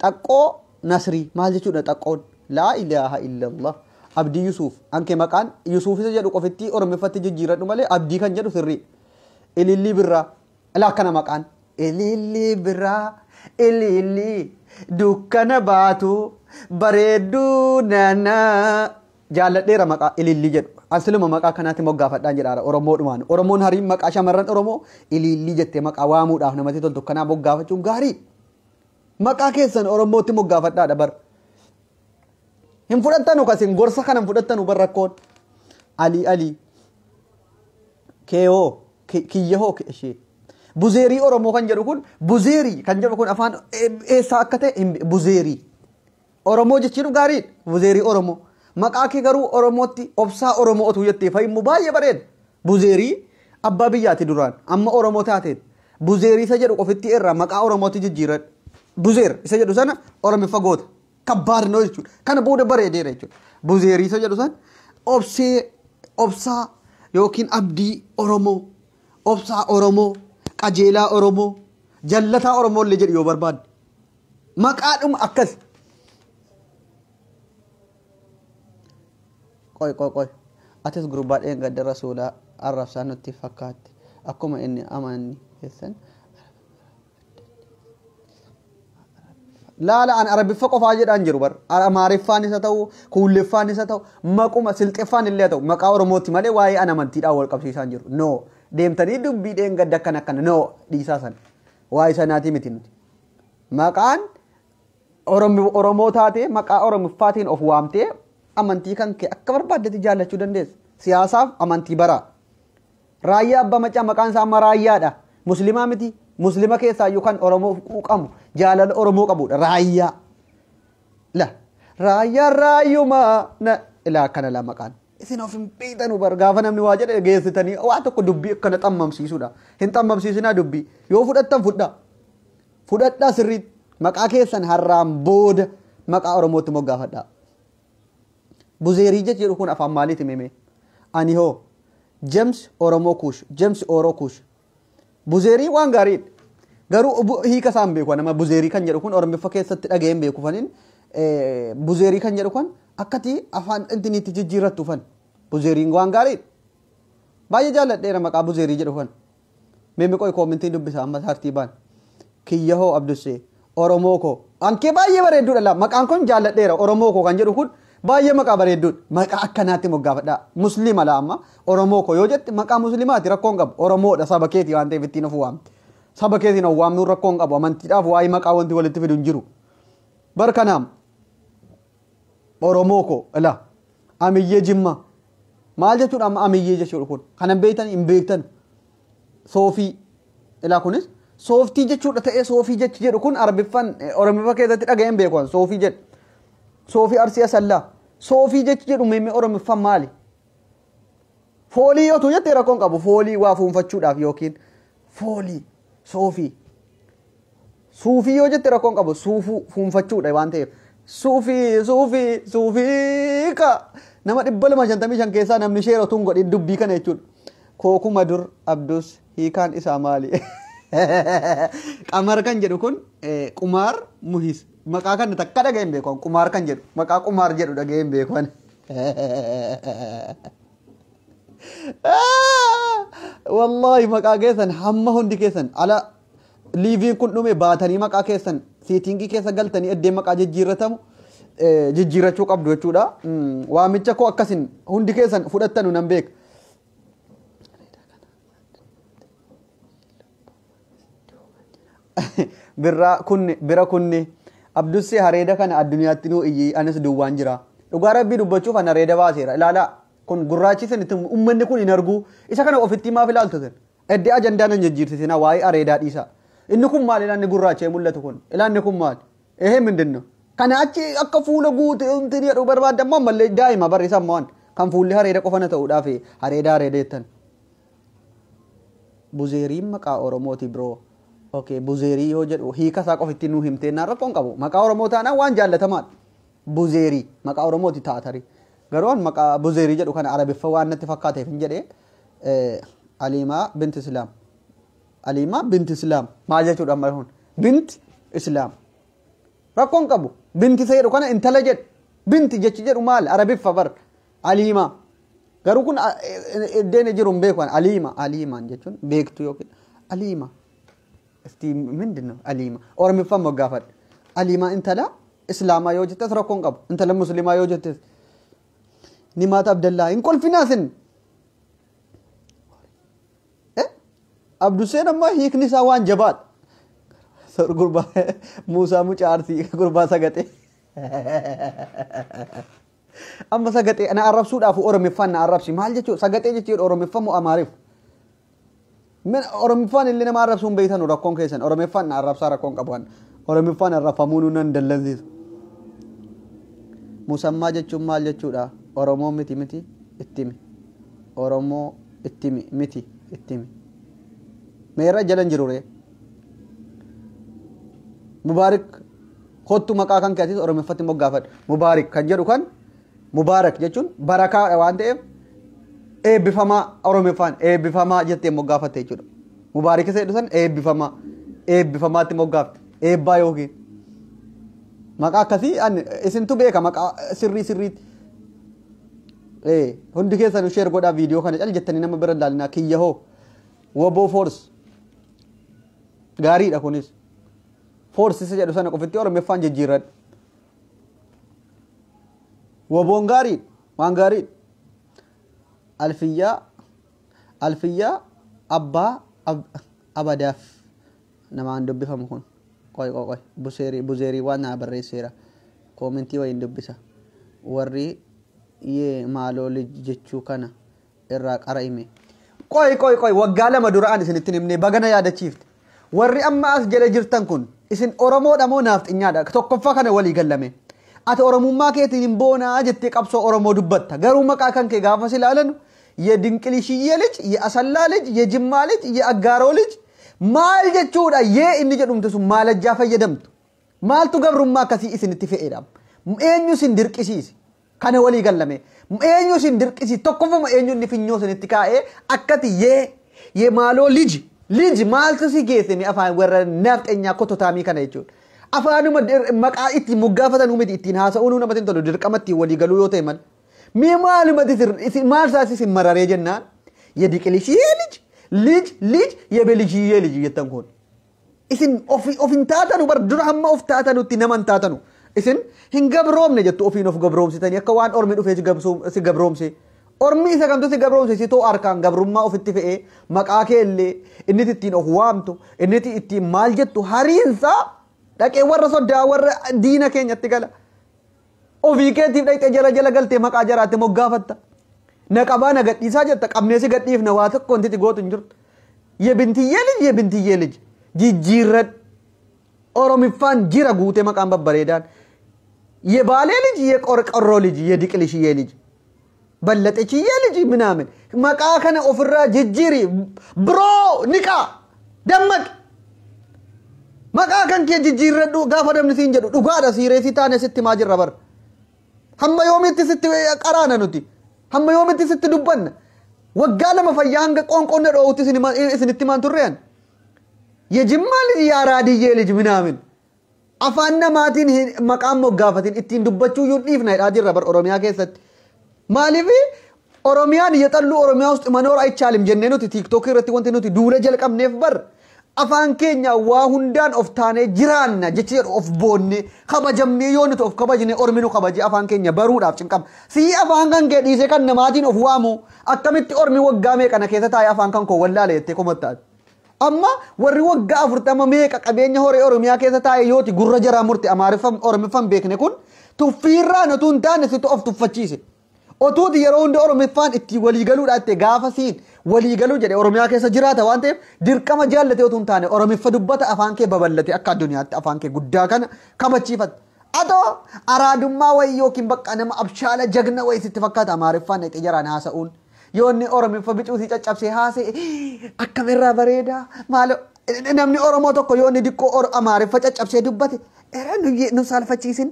xaqqoo nasrii maal jechuudha xaqqoon laa ilaaha illallah abdii Yusuf anke maqaan Yusuf isa jedhu qofitti oromeffatti jijjiiradhu malee abdii kan jedhu sirrii ililli birraa ilaa kana maqaan ililli birraa ililli dukkana baatu bareedduu naannaa jaalladheera maqaa ilillii jedhu asiluma maqaa kanaatti moggaafadhaan jedhaara oromoodhumaan oromoon hariin maqaa shamarran oromoo ilillii jettee maqaa waamuudhaaf namatti toltu kanaa moggaafachuun gaarii maqaa keessan oromootti moggaafadhaadha bar hin fudhattanu kasin gorsa kana hin fudhattanu bar rakkoon alii keeyoo kiyyahoo ishee buzeerii oromoo kan jedhu kun buzeerii kan jedhu kun afaan eessaa akka ta'e buzeerii oromoo jechuun gaarii buzeerii oromoo maqaa kee garuu oromootti obsaa oromootu jettee fayyimmu baay'ee bareeda buzeerii abbaa biyyaati duraan amma oromoo taateen buzeerii isa jedhu ofitti irraa maqaa oromootti jijjiiran buzeer isa jedhu sana oromiffa goota kabbaadnoo jechuudha kana booda bareedeera jechuudha buzeerii isa jedhu sana obsaa yookiin abdii oromoo obsaa oromoo qajeelaa oromoo jallataa oromoo illee jedhu yoo barbaadde maqaadhuma akkas qoy atis gurbaadheen gadda rasuulaa arrabsaa nutti fakkaatti akkuma inni amanni keessan laala an arabiffa qofaa jedhaan jiru bar amaariffaan isa ta'u kuulleffaan isa ta'u maquma silxeffaan illee ta'u maqaa oromootti malee waa'ee an amantiidhaan wal qabsiisaan jiru no deemtanii dubbiidheen gadda akkana no dhiisaa san waa'ee sanaatii miti nuti maqaan oromoo taatee maqaa oromiffaatiin of waamtee amantii kan kee akka barbaaddetti jaallachuu dandeessa siyaasaaf amantii baraa raayyaa abbaa macaa maqaan isaa amma raayyaadha muslimaa miti muslima keessaa yookaan oromoo quuqamu jaalala oromoo qabudha raayyaa raayyumaa na ilaa akkana la maqaan isin of hin beektanu bar gaafa namni waa jedhe geessitanii waa tokko dubbii akkana xammamsiisuudha hin xammamsiisinaa dubbii yoo fudhattan fudhadhaa sirriitti maqaa keessan har'aan booda maqaa oromootti moggaafadhaa buzeerii jedhu kun afaan maaliiti meme ani hoo James Oromoo Kuush James Oro Kuush buzeerii waan gaarii garuu hiika isaan beeku nama buzeerii kan jedhu kun oromiffa keessatti dhaga'een beeku fanin buzeerii kan jedhu kun akkati afaan intiniitti jijjiirrattu fan buzeeriin waan gaarii baay'ee jaalladheera maqaa buzeerii jedhu fan meme qoy koomintiin dubbisa amma tartiibaan kiyyahoo abdussee oromoo koo ankee baay'ee bareedduudha la maqaan kun jaalladheera oromoo koo kan jedhu kun baay'ee maqaa bareedduudha maqaa akkanaatti moggaafadha muslima la amma oromoo koo yoo jette maqaa muslimaati rakkoon qabu oromoodha saba keetii waan ta'eef ittiin of waamte saba keetiin of waamnuun rakkoon qabu amantiidhaaf waa'ee maqaa wanti walitti fidu hin jiru barkanaam oromoo koo la amiyyee jimma maal jechuudha amma amiyyee jechuudha kun kanan beektan hin beektan soofii ilaa kunis sooftii jechuudha ta'ee soofii jechi jedhu kun arabiffaan oromiffa keessatti dhaga'een beekuun soofii jedhu soofii arsii asallaa soofii jechi jedhu meme oromiffaan maali foolii yoo tu jettee rakkoon qabu foolii waa fuunfachuudhaaf yookiin foolii soofii suufii yoo jette rakkoon qabu suufuu fuunfachuudha waan ta'eef suufii ka nama 255 keessaa namni sheerotuun godhin dubbii kana jechuudha kookuma dur abdus hiikaan isaa maali qamar kan jedhu kun qumaar muhis maqaa kan takka dhaga'een beekuun qumaar kan jedhu maqaa qumaar jedhu dhaga'een beekuun wallahi maqaa keessan hamma hundi keessan ala liiviin kun dhume baatanii maqaa keessan seetingii keessa galtanii eddee maqaa jijjiirrachuu qabdu jechuudha waamicha koo akkasin hundi keessan fudhattanu nan beek bira kunne abdussee hareeda kana addunyaatti nuu iyyi anis duwwaan jira dhugaa rabbii dubbachuuf an hareeda baaseera ilaalaa kun gurraachisan itti ummanni kun hin argu isa kana ofitti maaf ilaaltatan eddee ajandaa nan jijjiirsitina waa'ee hareedaa dhiisa inni kun maal ilaanni gurraachee mul'atu kun ilaanni kun maal mindinno kana achi akka fuula guute umtiin jedhu barbaadammoo mallee daa'ima barreessan maan kan fuulli hareeda qofana ta'uudhaaf hareeda jettan buzeeriin maqaa oromooti biroo okay buzeerii yoo jedhu hiika isaa qofitti nuu himtee naan rakkoon qabu maqaa oromoo taanaan waan jaallatamaadha buzeerii maqaa oromooti taatari garuu maqaa buzeerii jedhu kana arabiffa waan natti fakkaateef hin jedhee aliimaa binti islaam aliimaa binti islaam maal jechuudha amma kun binti islaam rakkoon qabu binti isa jedhu kana intala jedhu binti jechi jedhu maal arabiffa bar aliimaa garuu kun iddeeni jiru hin beeku aliimaan jechuun beektu yookiin aliimaa istii mindinno aliima oromiffaan moggaafadha aliimaa intala islaamaa yoo jettes rakkoon qabu intala muslimaa yoo jettes nimaata abdallaa hin kolfinaasin Abduseen amma hiikni isaa waan jabaadha gurbaa Muusaa mucaa Arsii gurbaa sagate amma sagate ana arrabsuudhaaf oromiffaan na arrabsi maal jechuudha sagate jechuudha oromiffamu amaariif men oromiffaan illee nama arrabsuun beeytan rakkoon keessan oromiffaan na arrabsaa rakkoon qaban oromiffaan arrafamuun nan dallansiisa musammaa jechuun maal jechuudha oromoo miti ittimi oromoo ittimi miti ittimi meera jalan jirure Mubarak kottu maqaa kan keetis oromiffatti moggaafadhu Mubarak kan jedhu kan Mubarak jechuun barakaa waan ta'eef eebbifamaa oromiffaan eebbifamaa jettee moggaafatte jechuudha Mubarak isa jedhu san eebbifamaatti moggaafte eebbaa yookiin maqaa akkasii isintu beeka maqaa sirriitti hundi keessan share godhaa viidiyoo kana cal jettanii nama bira ilaalinaa kiyya hoo woboo force gaariidha kunis force isa jedhu sana qofitti oromiffaan jijjiirradhu woboon gaarii waan gaarii alfiyyaa abbaa abadaaf namaan dubbifamu kun qoy buzeerii waan naa barreesseera koomentii wayiin dubbisa warri yee maaloo jechuu kana irraa qara hime qoy waggaa lama duraan isinitti himne bagana yaadachiifte warri amma as jala jirtan kun isin oromoodha moo naafxinyaadha tokkoffaa kana walii gallame ati oromummaa keetiin hin boonaa jettee qabsoo oromoo dubbatta garuu maqaa kan kee gaafa silaalanu የድንቅልሽዬ ልጅ የአሰላ ልጅ የጅማ ልጅ የአጋሮ ልጅ ማል ጀቹዳ የእኒ ጀዱምቱ ማለጃ ፈየደምቱ ማልቱ ገብሩማ ከሲ እስንቲ ፈኤዳም ኤኙ ሲንድርቅሲስ ከነ ወሊ ገለሜ ኤኙ ሲንድርቅሲ ተቆፈም ኤኙ ንፍኞ ስንቲ ካኤ አከት የማሎ ልጅ ማልቱ ሲጌሰሚ አፋን ወረ ነፍጠኛ ኮቶታሚ ከነ ይቹ አፋኑ መቃኢት ሙጋፈተን ሁመት ኢቲን ሃሰኡኑ ነመተን ተሉ ድርቀመት ወሊ ገሉ ዮተይመል ሚማል መትር ማል ሳሲስ መራሬ ጀና የዲቅልሽዬ ልጅ የበልጅዬ ልጅ የተንኮን isin ofin taatanu bar dura hamma of taatanutti naman taatanu isin hin gabroomne jettu ofin of gabroomsitani akka waan ormi dhufe si gabroomse ormi isa kamtu si gabroomse si to arkaan gabrummaa ofitti fe'e maqaa keelle inni ittiin of waamtu inni ittiin maal jettu hariinsa dhaqee warra sodaa warra diina keenyatti gala ofii keetiif dhaqee jala galtee maqaa jaraatti moggaafatta naqabaa nagadhiisaa jetta qabneesi gadhiifna waa tokko wanti gootu hin jirtu የብንትዬ ልጅ ጅጅረድ ኦሮሚፋን ጅራ ጉቴ መቃን በበሬዳን የባሌ ልጅ የቆርቆሮ ልጅ የድቅልሽዬ ልጅ በለጠችዬ ልጅ ምናምን መቃ ከነ ኦፍራ ጅጅሪ ብሮ ንቃ ደመቅ መቃ ከንከ ጅጅረዱ ጋፈ ደምኒ ሲንጀዱ ዱጋዳ ሲሬሲ ታነ ስት ማጅራ በር ሐመ ዮሚት ስት ቀራነ ኑቲ ሐመ ዮሚት ስት ዱበን ወጋለ መፈያንገ ቆንቆነ ዶውት ስንት ማን ቱሪያን የጅማል ያራዲዬ ልጅ ምናምን አፋና ማቲን መቃም ወጋፈቲን እቲን ዱበቹ ይዲፍና አጅራ በር ኦሮሚያ ከሰት ማሊፊ ኦሮሚያን የጠሉ ኦሮሚያ ውስጥ መኖር አይቻልም ጀነኑት ቲክቶክ ረቲ ወንተኑት ዱለ ጀልቀምኔፍ በር አፋን ኬኛ ዋሁንዳን ኦፍ ታኔ ጅራና ጀቺ ኦፍ ቦኔ ከበጀም የዮኑት ኦፍ ከበጅኔ ኦርሚኑ ከበጂ አፋን ኬኛ በሩዳፍ ጭንቀም ሲ አፋን ከን ገዲሴ ከነ ማቲን ኦፍ ዋሙ አከሚት ኦርሚ ወጋሜ ከነ ከሰታ አፋን ከን ኮ ወላለ የቴ ኮመታት amma warri wagga afurtama meeqa qabeenya hore oromiyaa keessa taa'e yooti gurra jara murti amaarifam oromifam beekne kun tuffiirraa notuun taane situ of tuffachiise otuuti yeroo hunda oromifaan itti waliigaluudhaatte gaafa siin waliigaluu jedhe oromiyaa keessa jiraata waan ta'eef dirqama jaallate otuun taane oromiffa dubbata afaan kee baballate akka addunyaatti afaan kee guddaa kana kabachiifat atoo araadummaa wayii yookiin bakka nama abshaala jagna wayii sitti fakkaata amaariffaan itti jaraan haasa'uun yoonni oromiffa bicuusi caccabsee haase akkamirraa bareeda maalo namni oromoo tokko yoonni diqqoo amaariffa caccabsee dubbate nu saalfachiisin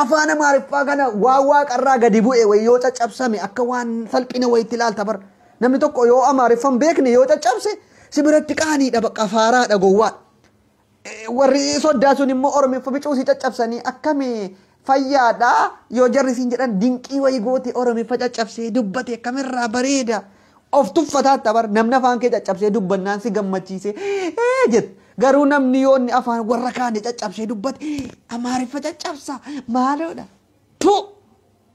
afaan amaariffaa kana waa qarraa gadi bu'e way yoo caccabsame akka waan salphina wayitti ilaalta bar namni tokko yoo amaariffan beekne yoo caccabse sibiratti qaaniidha bakka faaraadha gowwaa warri soddaa sun immoo oromiffa bicuusi caccabsanii akkamii fayyaadha yoo jarrisiin jedhan dinqii wayi goote oromiffa caccabsee dubbate kamirraa bareeda of tuffataatti bar namna afaan kee caccabsee dubbannaan si gammachiise jet garuu namni yoonni afaan warra kaanii caccabsee dubbate amaariffa caccabsa maaloodha tu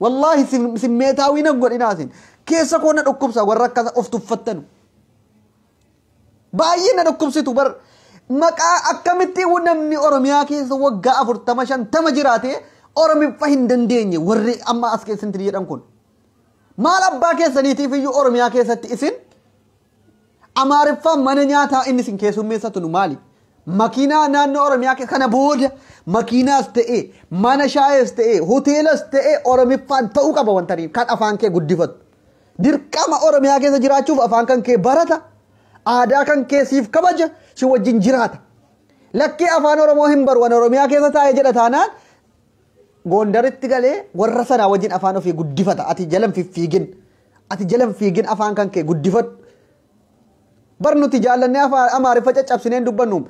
wallahi simmeetaawii na godhinaasin keessa koona dhukkubsa warra akkasa of tuffattanu baay'ee na dhukkubsitu bar maqaa akkamitti namni oromiyaa keessa waggaa 40-50 jiraate oromiffa hin dandeenye warri amma as keessatti jedhan kun maal abbaa keessaniitiif iyyuu oromiyaa keessatti isin amaariffa mana nyaataa inni isin keessummeessatu nu maali makiinaa naannoo oromiyaa kana booda makiinaas ta'e mana shaayees ta'e hoteelas ta'e oromiffaan ta'uu qaba wantaniif kan afaan kee guddifatu dirqama oromiyaa keessa jiraachuuf afaan kan kee barata aadaa kan kee siif kabaja si wajjin jiraata lakkee afaan oromoo hin baru wan oromiyaa keessa taa'ee jedha taanaan gondaritti galee warra sana wajjin afaan ofii guddifata ati jalan fiigin afaan kan kee guddifatu barnuti jaallanne afaan amaariffa caccabsineen dubbannuum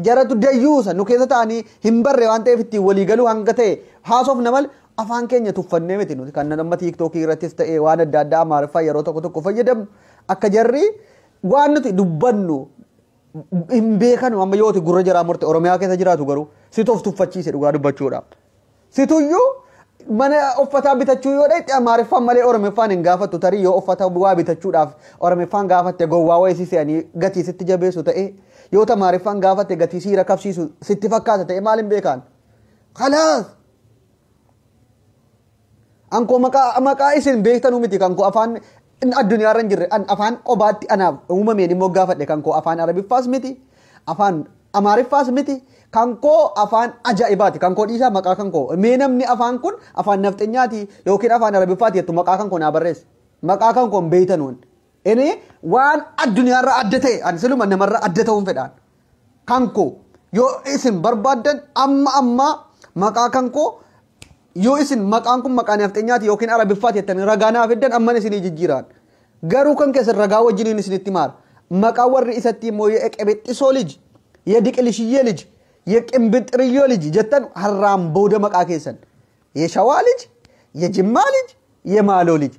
jaratu dayyuusa nu keessa ta'anii hin barre waan ta'eef ittiin walii galuu hanga ta'e haasofna mal afaan keenya tuffannee miti nuti kan nama tiiktookii irrattis ta'e waan adda addaa amaariffaa yeroo tokko fayyadamnu akka jarri waan nuti dubbannu hin beekanu amma yooti gurra jaraa murte oromiyaa keessa jiraatu garuu sitoof tuffachiise dhugaa dubbachuudhaaf situyyuu mana uffata bitachuu yoo dheetti amaariffaan malee oromiffaan hin gaafattu tarii yoo uffata waa bitachuudhaaf oromiffaan gaafatte gowwaa wayii se'anii gatii sitti jabeessu ta'e yoo amaariffaan gaafatte gatii siira kabsiisu sitti fakkaata ta'e maal hin beekan khalaas anko maqaa isin beektanuu miti kanko afaan addunyaarra hin jirre afaan qobaatti anaaf uumameen immoo gaafadhe kanko afaan arabiffaas miti afaan amaariffaas miti kanko afaan ajaa'ibaati kanko dhiisaa maqaa kanko mee namni afaan kun afaan nafxenyaati yookiin afaan arabiffaati jettu maqaa kanko naa barreessi maqaa kanko hin beeytanuun inni waan addunyaarra adda ta'e ani siluma namarra adda ta'uun fedhaan kanko yoo isin barbaaddan amma maqaa kanko yoo isin maqaan kun maqaa nafxenyaati yookiin arabiffaati jettanii ragaa naaf fiddan amman isinii jijjiiraan garuu kan keessan ragaa wajjiniin isinitti maara maqaa warri isatti immoo yoo eqebexxisoo liji የድቅልሽዬ ልጅ የቅምብጥርዮ ልጅ ጀተን ሐራም ቦደ መቃከሰን የሸዋ ልጅ የጅማ ልጅ የማሎ ልጅ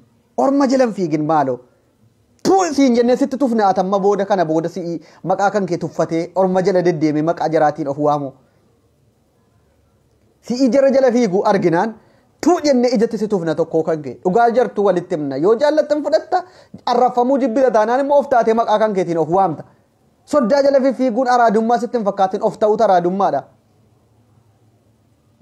ኦርማ ጀለም ፊግን ማሎ ቱ ሲንጀነ ስትቱፍና አተማ ቦደ ከነ ቦደ ሲ መቃከን ከቱፈቴ ኦርማ ጀለ ደደሜ መቃጀራቲን ኦፍዋሞ ሲ ኢጀረ ጀለ ፊጉ አርግናን ቱ ጀነ ኢጀት ስትቱፍና ተኮ ከንገ ኡጋጀርቱ ወልትምና ዮ ጃለተን ፍደታ አራፈሙ ጅብለታናን ሞፍታቴ መቃከን ከቲን ኦፍዋምታ sodaa jala fiiguun araadummaa sittin fakkaatin of ta'uutu araadummaadha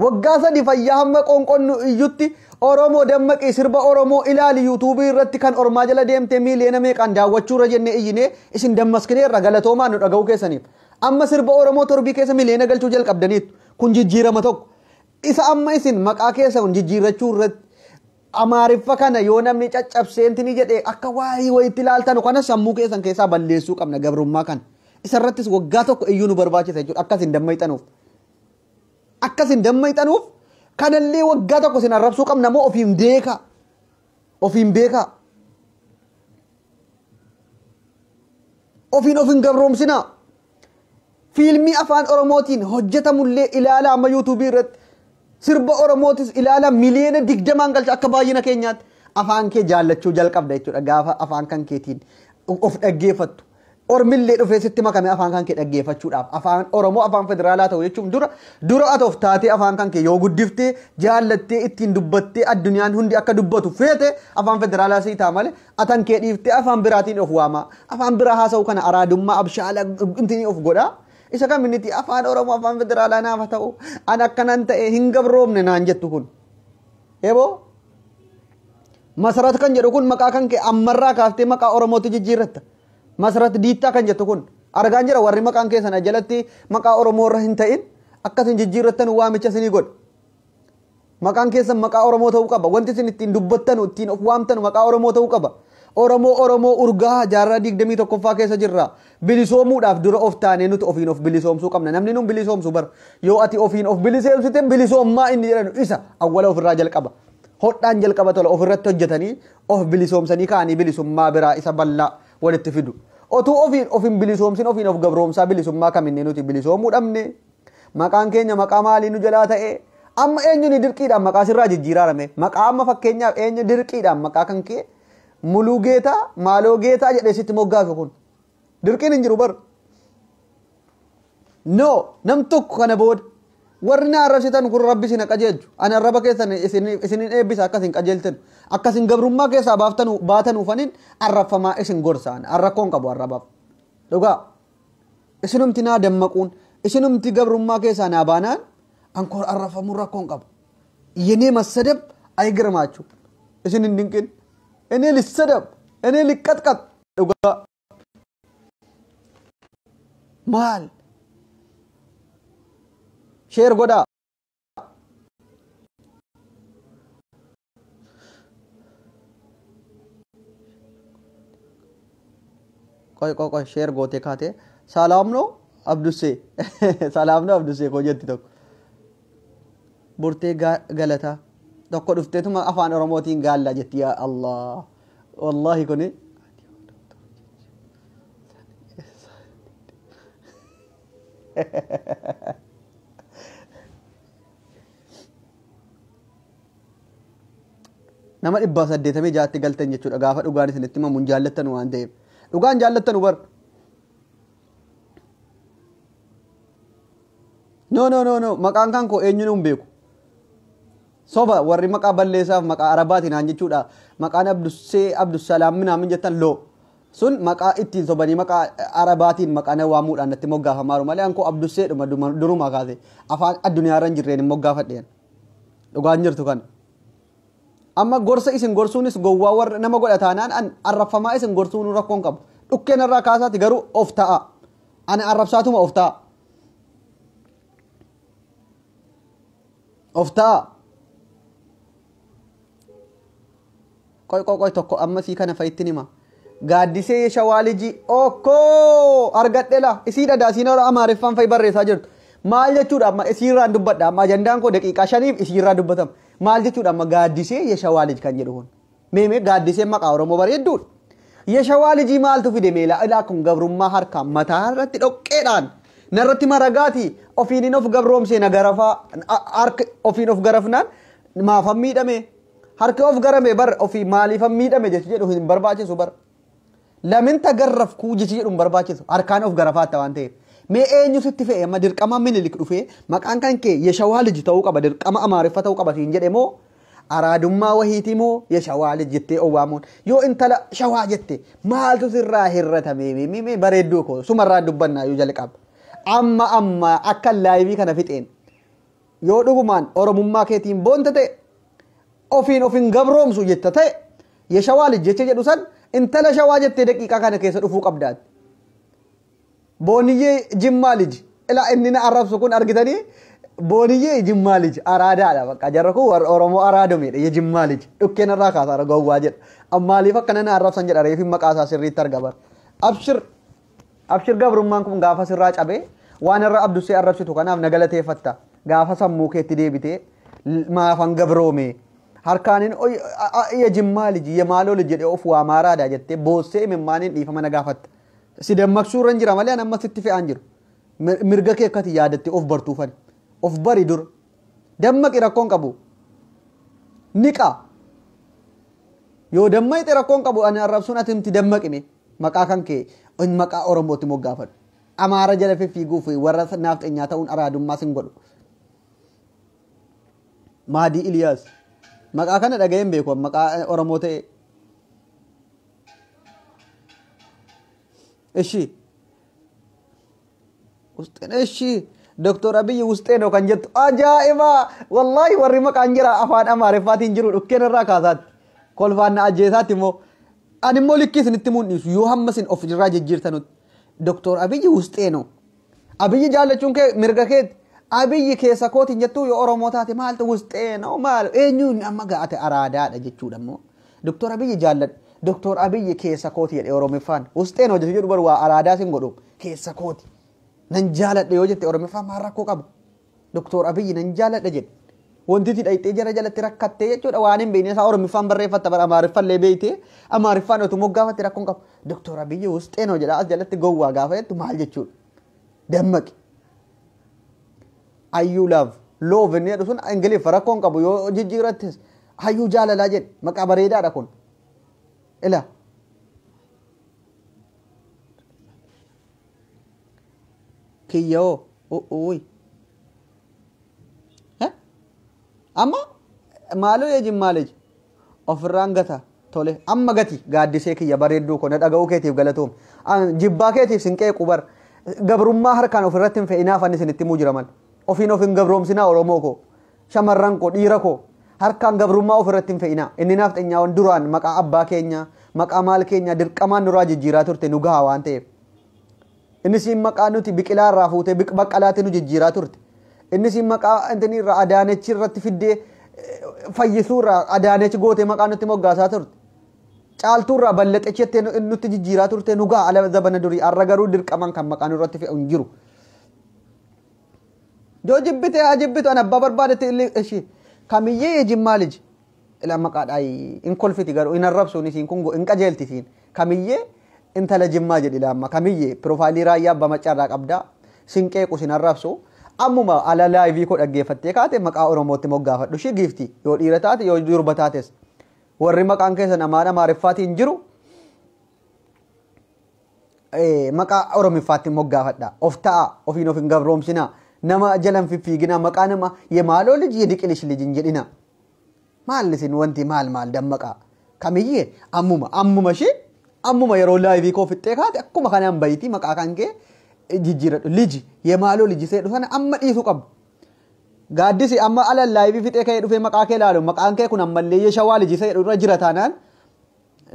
waggaa sadi fayyaa hamma qoonqonnu iyyutti oromoo dammaqii sirba oromoo ilaali yuutuubii irratti kan ormaa jala deemtee miiliyoona meeqaan daawwachuurra jennee iyyinee isin dammaskineerra galatoomaan nu dhaga'uu keessaniif amma sirba oromoo torbii keessa miiliyoona galchuu jalqabdaniitu kun jijjiirama tokko isa amma isin maqaa keessa kun jijjiirrachuu irratti amaariffa kana yoo namni caccabseentini jedhee akka waa'ee wayitti ilaaltan kana sammuu keessan keessaa balleessuu qabna gabrummaa kana isarrattis waggaa tokko iyyuu nu barbaachisa jechuudha akkasin dammayxanuuf kanallee waggaa tokko sin arrabsuu qabna moo ofiin beeka ofiin gabroomsina fiilmii afaan oromootiin hojjetamullee ilaala amma yuutuubii irratti sirba oromootis ilaala miliyoona 20 galcha akka baay'ina keenyaatti afaan kee jaallachuu jalqabda jechuudha gaafa afaan kan keetiin of dhaggeeffattu ormillee dhufee sitti makame afaan kan kee dhaggeeffachuudhaaf afaan oromoo afaan federaalaa ta'u jechuun dura atoof taatee afaan kan kee yoo guddiftee jaallattee ittiin dubbattee addunyaan hundi akka dubbatu feete afaan federaalaa sii ta'a malee atan kee dhiiftee afaan biraatiin of waama afaan biraa haasa'u kana araadummaa abshaala intini of godha isa kaminiti afaan oromoo afaan federaalaa naaf ta'u an akkanan ta'e hin gabroomne naan jettu kun ebo masarat kan jedhu kun maqaa kan kee ammarraa kaaftee maqaa oromootti jijjiirratta masarat diittaa kan jettu kun argaan jira warri maqaan keessan jalatti maqaa oromoo irra hin ta'in akkasin jijjiirrattan waamicha isinii godha maqaan keessan maqaa oromoo ta'uu qaba wanti isin ittiin dubbattan ittiin of waamtan maqaa oromoo ta'uu qaba oromoo urgaa jaarraa 21ffaa keessa jirra bilisoomuudhaaf dura of taanee nuti ofiin of bilisoomsuu qabna namni nun bilisoomsu bar yoo ati ofiin of bilisoomsite bilisoommaa inni jedhanu isa awwala ofirraa jalqaba hodhaan jalqaba tola ofirratti hojjetanii of bilisoomsanii kaanii bilisummaa biraa isa bal'aa walitti fidu otuu ofiin bilisoomsin ofiin of gabroomsaa bilisummaa kaminnee nuti bilisoomuu dhabne maqaan keenya maqaa maalii nu jalaa ta'e amma eenyuun dirqiidhaan maqaa sirraa jijjiiraarame maqaa amma fakkeenyaaf eenyu dirqiidhaan maqaa kan kee muluu geetaa maaloo geetaa jedhee sitti moggaasu kun dirqiin hin jiru bar no nam tokko kana booda warri na arrabsitan kun rabbi isin qajeelchu ana arraba keessan isin eebbisa akkasin qajeeltan akkasin gabrummaa keessaa baatan ufanin arrafamaa isin gorsaan arrakkoon qabu arrabaaf dhugaa isinumti naa dammaquun isinumti gabrummaa keessaa naa baanaan ankoor arrafamuu rakkoon qabu የኔ መሰደብ አይገርማችሁ እሺን እንድንቅን እኔ ልሰደብ እኔ ልቀጥቀጥ ዱጋ ማል ሼር ጎዳ ቆይ ሼር ጎቴ ካቴ ሰላም ነው አብዱሴ ሰላም ነው አብዱሴ ኮጀት ተክ burtee galata tokko dhufteetuma afaan oromootiin gaalla jetti yaa allah wallahi kuni nama 186 galtan jechuudha gaafa dhugaan isinitti himamu jaallattan waan ta'eef dhugaan jaallattan bar no maqaan kan ko eenyuun beeku soba warri maqaa balleessaaf maqaa arabaatiin haan jechuudha maqaan abdussalaam minaamin jettan loo sun maqaa ittiin sobanii maqaa arabaatiin maqaa na waamuudhaan natti moggaafamaa malee anko abdussee duruma kaase afaan addunyaarra hin jirreen moggaafadheen dhugaan jirtu kan amma gorsa isin gorsuunis gowwaa warra nama godhataanaan an arrafamaa isin gorsuun rakkoon qabu dhukkeen irraa kaasaati garuu of ta'a ana arrabsaatuma of ta'a ቆይ tokko amma sii kana fa'itti nima gaaddisee shawaaliji okko argadhela isiidha daasiin amaariffaan fa'i barreessaa jirtu maal jechuudha amma isiirraan dubbadha amma ajandaan koo daqiiqaa 5 isiirraa dubbatam maal jechuudha amma gaaddisee yeshawaaliji kan jedhu kun meemee gaaddisee maqaa oromoo bareedduudha yeshawaaliji maaltu fide meela ilaa kun gabrummaa harkaan mataa irratti dhoqqeedhaan narratti maragaati ofiin of gabroomsee nagarafaa harka ofiin of garafnaan maafan miidhame harka of garame bar ofi maalifan miidhame jechu jedhu hin barbaachisu bar lamin tagarraf ku jechu jedhu hin barbaachisu harkaan of garafaata waan ta'eef mee eenyu sitti fe'e amma dirqama minilik dhufe maqaan kan kee yeshawaaliji ta'uu qaba dirqama amaariffa ta'uu qaba siin jedhe moo araadummaa wahiiti moo yeshawaaliji jettee owwaamuun yoo intala shawaa jette maaltu sirraa hirratame mee bareedduu koo sumarraa dubbannaa yoo jalqaba amma akka laayivii kana fixeen yoo dhugumaan oromummaa keetiin boonta ta'e ofiin gabroomsu jetta ta'e yeshawaaliji jecha jedhu san intala shawaa jettee daqiiqaa kana keessa dhufuu qabdaati booniyyee jimmaaliji ilaa inni na arrabsu kun argitanii booniyyee jimmaaliji araadaadha bakka jarra kun oromoo araadomeedha jimmaaliji dhukkeen irraa kaasaa ragawwaa jedha ammaaliif akkana na arrabsan jedha reefin maqaasaa sirriitti argabar abshir gabrummaan kun gaafa sirraa cabee waan irra abdussee arrabsitu kanaaf nagalateeffatta gaafa sammuu keetti deebitee maafan gabroome harkaanin yajimaaliji yamaaloliji jedhee of waamaaraadha jettee boossee imimmaaniin dhiifama na gaafatta si dammaqsuurra hin jira malee amma sitti fe'aan jiru mirga kee akkati yaadatte of bartuufan of bari dur dammaqi rakkoon qabu niqa yoo dammaqi rakkoon qabu ani arrabsuun atimti dammaqime maqaa kan kee maqaa oromooti moggaafadhu amaara jala fiiguuf warra naaf xeenyaa ta'uun araadummaa sin godhu maadii iliyaas maqaa kana dhaga'een beeku maqaa oromoo ta'e እሺ ዶክተር አብይ ውስጤ ነው ከንጀት አጃኢባ ወላሂ ወሪ መቃን ጅራ አፋን አማረፋቲን ጅሩ ዱከነራ ካሳት ኮልፋና አጄሳት ሞ አንሞ ልኪስ ንትሙን ይሱ ዮሐንስን ኦፍ ጅራ ጅጅርተኑ ዶክተር አብይ ውስጤ ነው አብይ ጃለቹን ከሚርገከት አብይ ከሰኮት እንጀቱ የኦሮሞታት ማልተ ውስጤ ነው ማል ኤኙን አማጋተ አራዳ ደጅቹ ደሞ ዶክተር አብይ ጃለ ዶክተር አብይ ከሰኮት የኦሮሚፋን ውስጤ ነው ጀጁ በርዋ አራዳ ሲንጎዶ ከሰኮት ነንጃለደ የወጀት ኦሮሚፋ ማራኮ ቀቡ ዶክተር አብይ ነንጃለደ ጀድ ወንቲቲ ዳይጤ ጀረጀለት ረከተ የቹ ዋንም በእኔሳ ኦሮሚፋን በረፈተ በር አማርፋን ለቤቴ አማርፋን ነው ተሞጋፈት ረኮን ቀቡ ዶክተር አብይ ውስጤ ነው ጀዳ አጀለት ጎዋ ጋፈት ማል ጀቹ ደመቅ አዩ ሎቭ ነው ዱሱን እንግሊ ፈረኮን ቀቡ ዮ ጅጅረትስ አዩ ጃለላ ጀድ መቃበሬዳ ዳኮን ኢላ kiyo uy amma maaloo ejin maaleej ofirraan gata tole amma gati gaaddisee kiyya bareedduu ko na dhaga'uu keetiif galatoom jibbaa keetiif sinqee qubar gabrummaa harkaan ofirratti hin fe'inaa fanni isinitti muu jiraman ofiin ofin gabroomsinaa oromoo ko shamarran ko dhiira ko harkaan gabrummaa ofirratti hin fe'inaa inni naaf xinyaawwan duraan maqaa abbaa keenya maqaa maal keenya dirqamaan nuraa jijjiiraa turte nu gahaa waan ta'eef innis maqaa nuti biqilaa irraa fuutee baqqalaatti nu jijjiiraa turte innis maqaa intini irraa adaanechi irratti fiddee fayyisuu irraa adaanechi gootee maqaa nutti moggaasaa turte caaltuu irraa bal'axechettee nutti jijjiiraa turte nu gahaa ala zabana durii arra garuu dirqamaan kan maqaa nurratti fe'u hin jiru joo jibbite haa jibbitu an abbaa barbaadetti ishi kamiyyee ejimaaliji ila maqaadhaa in kolfiti garuu in arrabsuun isiin kun in qajeeltisiin kamiyyee intala jimmaa jedhi laamma kamiyyee piroofaayilii raayyaa abbaa maccaarraa qabdaa sinqee qusin arrabsu ammuma ala laayivii koo dhaggeeffattee kaate maqaa oromootti moggaafadhu shi giifti yoo dhiira taate yoo durba taates warri maqaan keessa namaan amaariffaatiin jiru maqaa oromiffaatti moggaafadha of ta'a ofiin of hin gabroomsinaa nama jalan fiffiiginaa maqaa nama yemaaloo liji yediqilish lijin jedhina maallisin wanti maal dammaqaa kamiyyee ammuma shi ammuma yeroo laayivii koo fixxee kaate akkuma kanaan bayitii maqaa kan kee jijjiiradhu liji yemaaloo liji seedhu sana amma dhiisu qabu gaaddisi amma ala laayivii fixee ka'ee dhufee maqaa kee laalu maqaan kee kun ammallee yeshawaa liji seedhu irra jira taanaan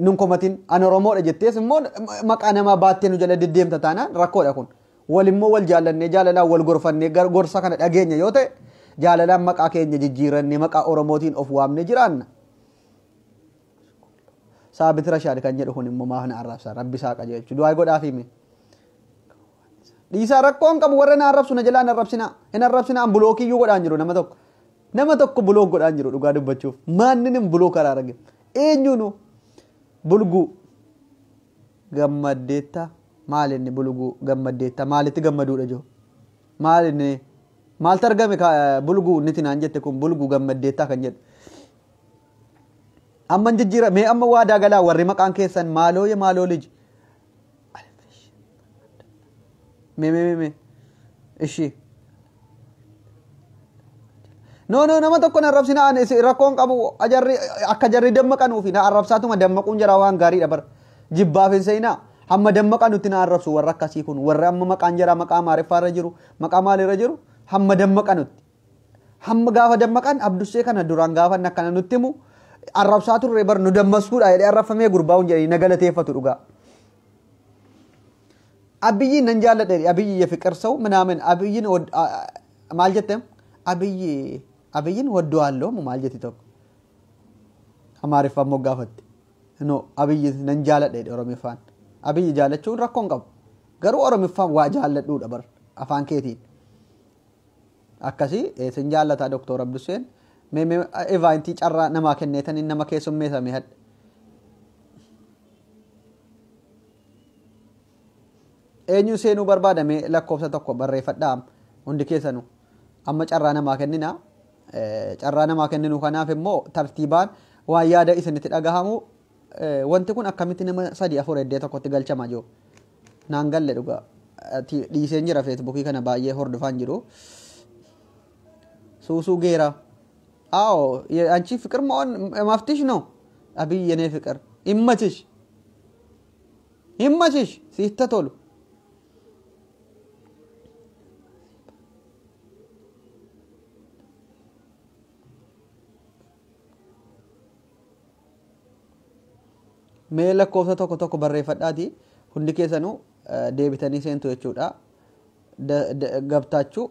nun komatin an oromoodha jettees immoo maqaa namaa baattee nu jala deddeemta taanaan rakkoodha kun walimmoo wal jaallannee jaalalaan wal gorfannee gorsa kana dhageenya yoo ta'e jaalalaan maqaa keenya jijjiirannee maqaa oromootiin of waamnee jiraanna saabit rashaad kan jedhu kun immoo maaf na arrabsa rabbi isaa qajeelchu du'aa godhaaf himi dhiisaa rakkoon qabu warra na arrabsu na jalaan hin arrabsina an bulookiyyuu godhaan jiru nama tokko bulook godhaan jiru dhugaa dubbachuuf maanninin bulook karaa rage eenyuunu bulguu gammaddeetta maalinni bulguu gammaddeetta maalitti gammaduudha joo maalinni maaltu argame bulguu niti naan jette kun bulguu gammaddeettaa kan jedhu amma jijjiira mee amma waa daagalaa warri maqaan keessan maaloo liji mee ishi no nama tokko na arrabsina rakkoon qabu akka jarri dammaqanuufi na arrabsaatuma dammaquun jira waan gaariidha bar jibbaaf hin seenaa hamma dammaqanutti na arrabsu warra akkasii kun warra amma maqaan jira maqaa maariffaarra jiru maqaa maalirra jiru hamma dammaqanutti hamma gaafa dammaqan abdussee kana duraan gaafa akkana nutti himu arrabsaa turre bar nu dammaskuudha jedhee arrafamee gurbaa'uun jedhanii na galateeffatu dhugaa abiyyiin nan jaalladhe abiyyi የፍቅር ሰው ምናምን abiyyiin maal jettem abiyyiin ወደዋለሁ maal jetti tokko amaariffaan moggaafatti no abiyyi nan jaalladhe oromiffaan abiyyi jaalachuun rakkoon qabu garuu oromiffaan waa jaalladhuudha bar afaan keetiin akkasii sin jaallata doktor Abduseen mee evaantii carraa namaa kenneetanii nama keessummeessame hadha eenyu seenuu barbaadame lakkoofsa tokko barreeffadhaa hundi keessanu amma carraa namaa kennina carraa namaa kenninu kanaaf immoo tartiibaan waan yaada isinitti dhagahamu wanti kun akkamitti nama 3-4 eddee tokkotti galchama joo naan galle dhugaa dhiiseen jira feesbuukii kana baay'ee hordofaan jiru suusuu geera አዎ አንቺ ፍቅር መሆን ማፍትሽ ነው አብይ የኔ ፍቅር ይመችሽ ሲተቶሉ mee lakkoofsa tokko barreeffadhaati hundi keessanuu deebitanii seentu jechuudha gabtaachuu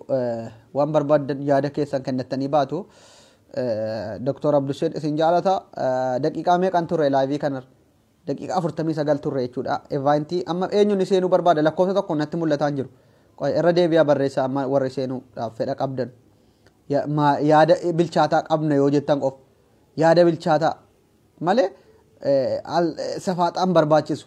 waan barbaadan yaada keessan kennattanii baatu Dr. Abduseen isin jaalata daqiiqaa meeqan turre laayivii kanar daqiiqaa 49 turre jechuudha evaantii amma eenyuun seenuu barbaada lakkoofsa tokko natti mul'ataan jiru irra deebi'aa barreessaa amma warri seenuudhaaf fedha qabdan yaada bilchaataa qabna yoo jettan qof yaada bilchaataa malee safaaxaan barbaachisu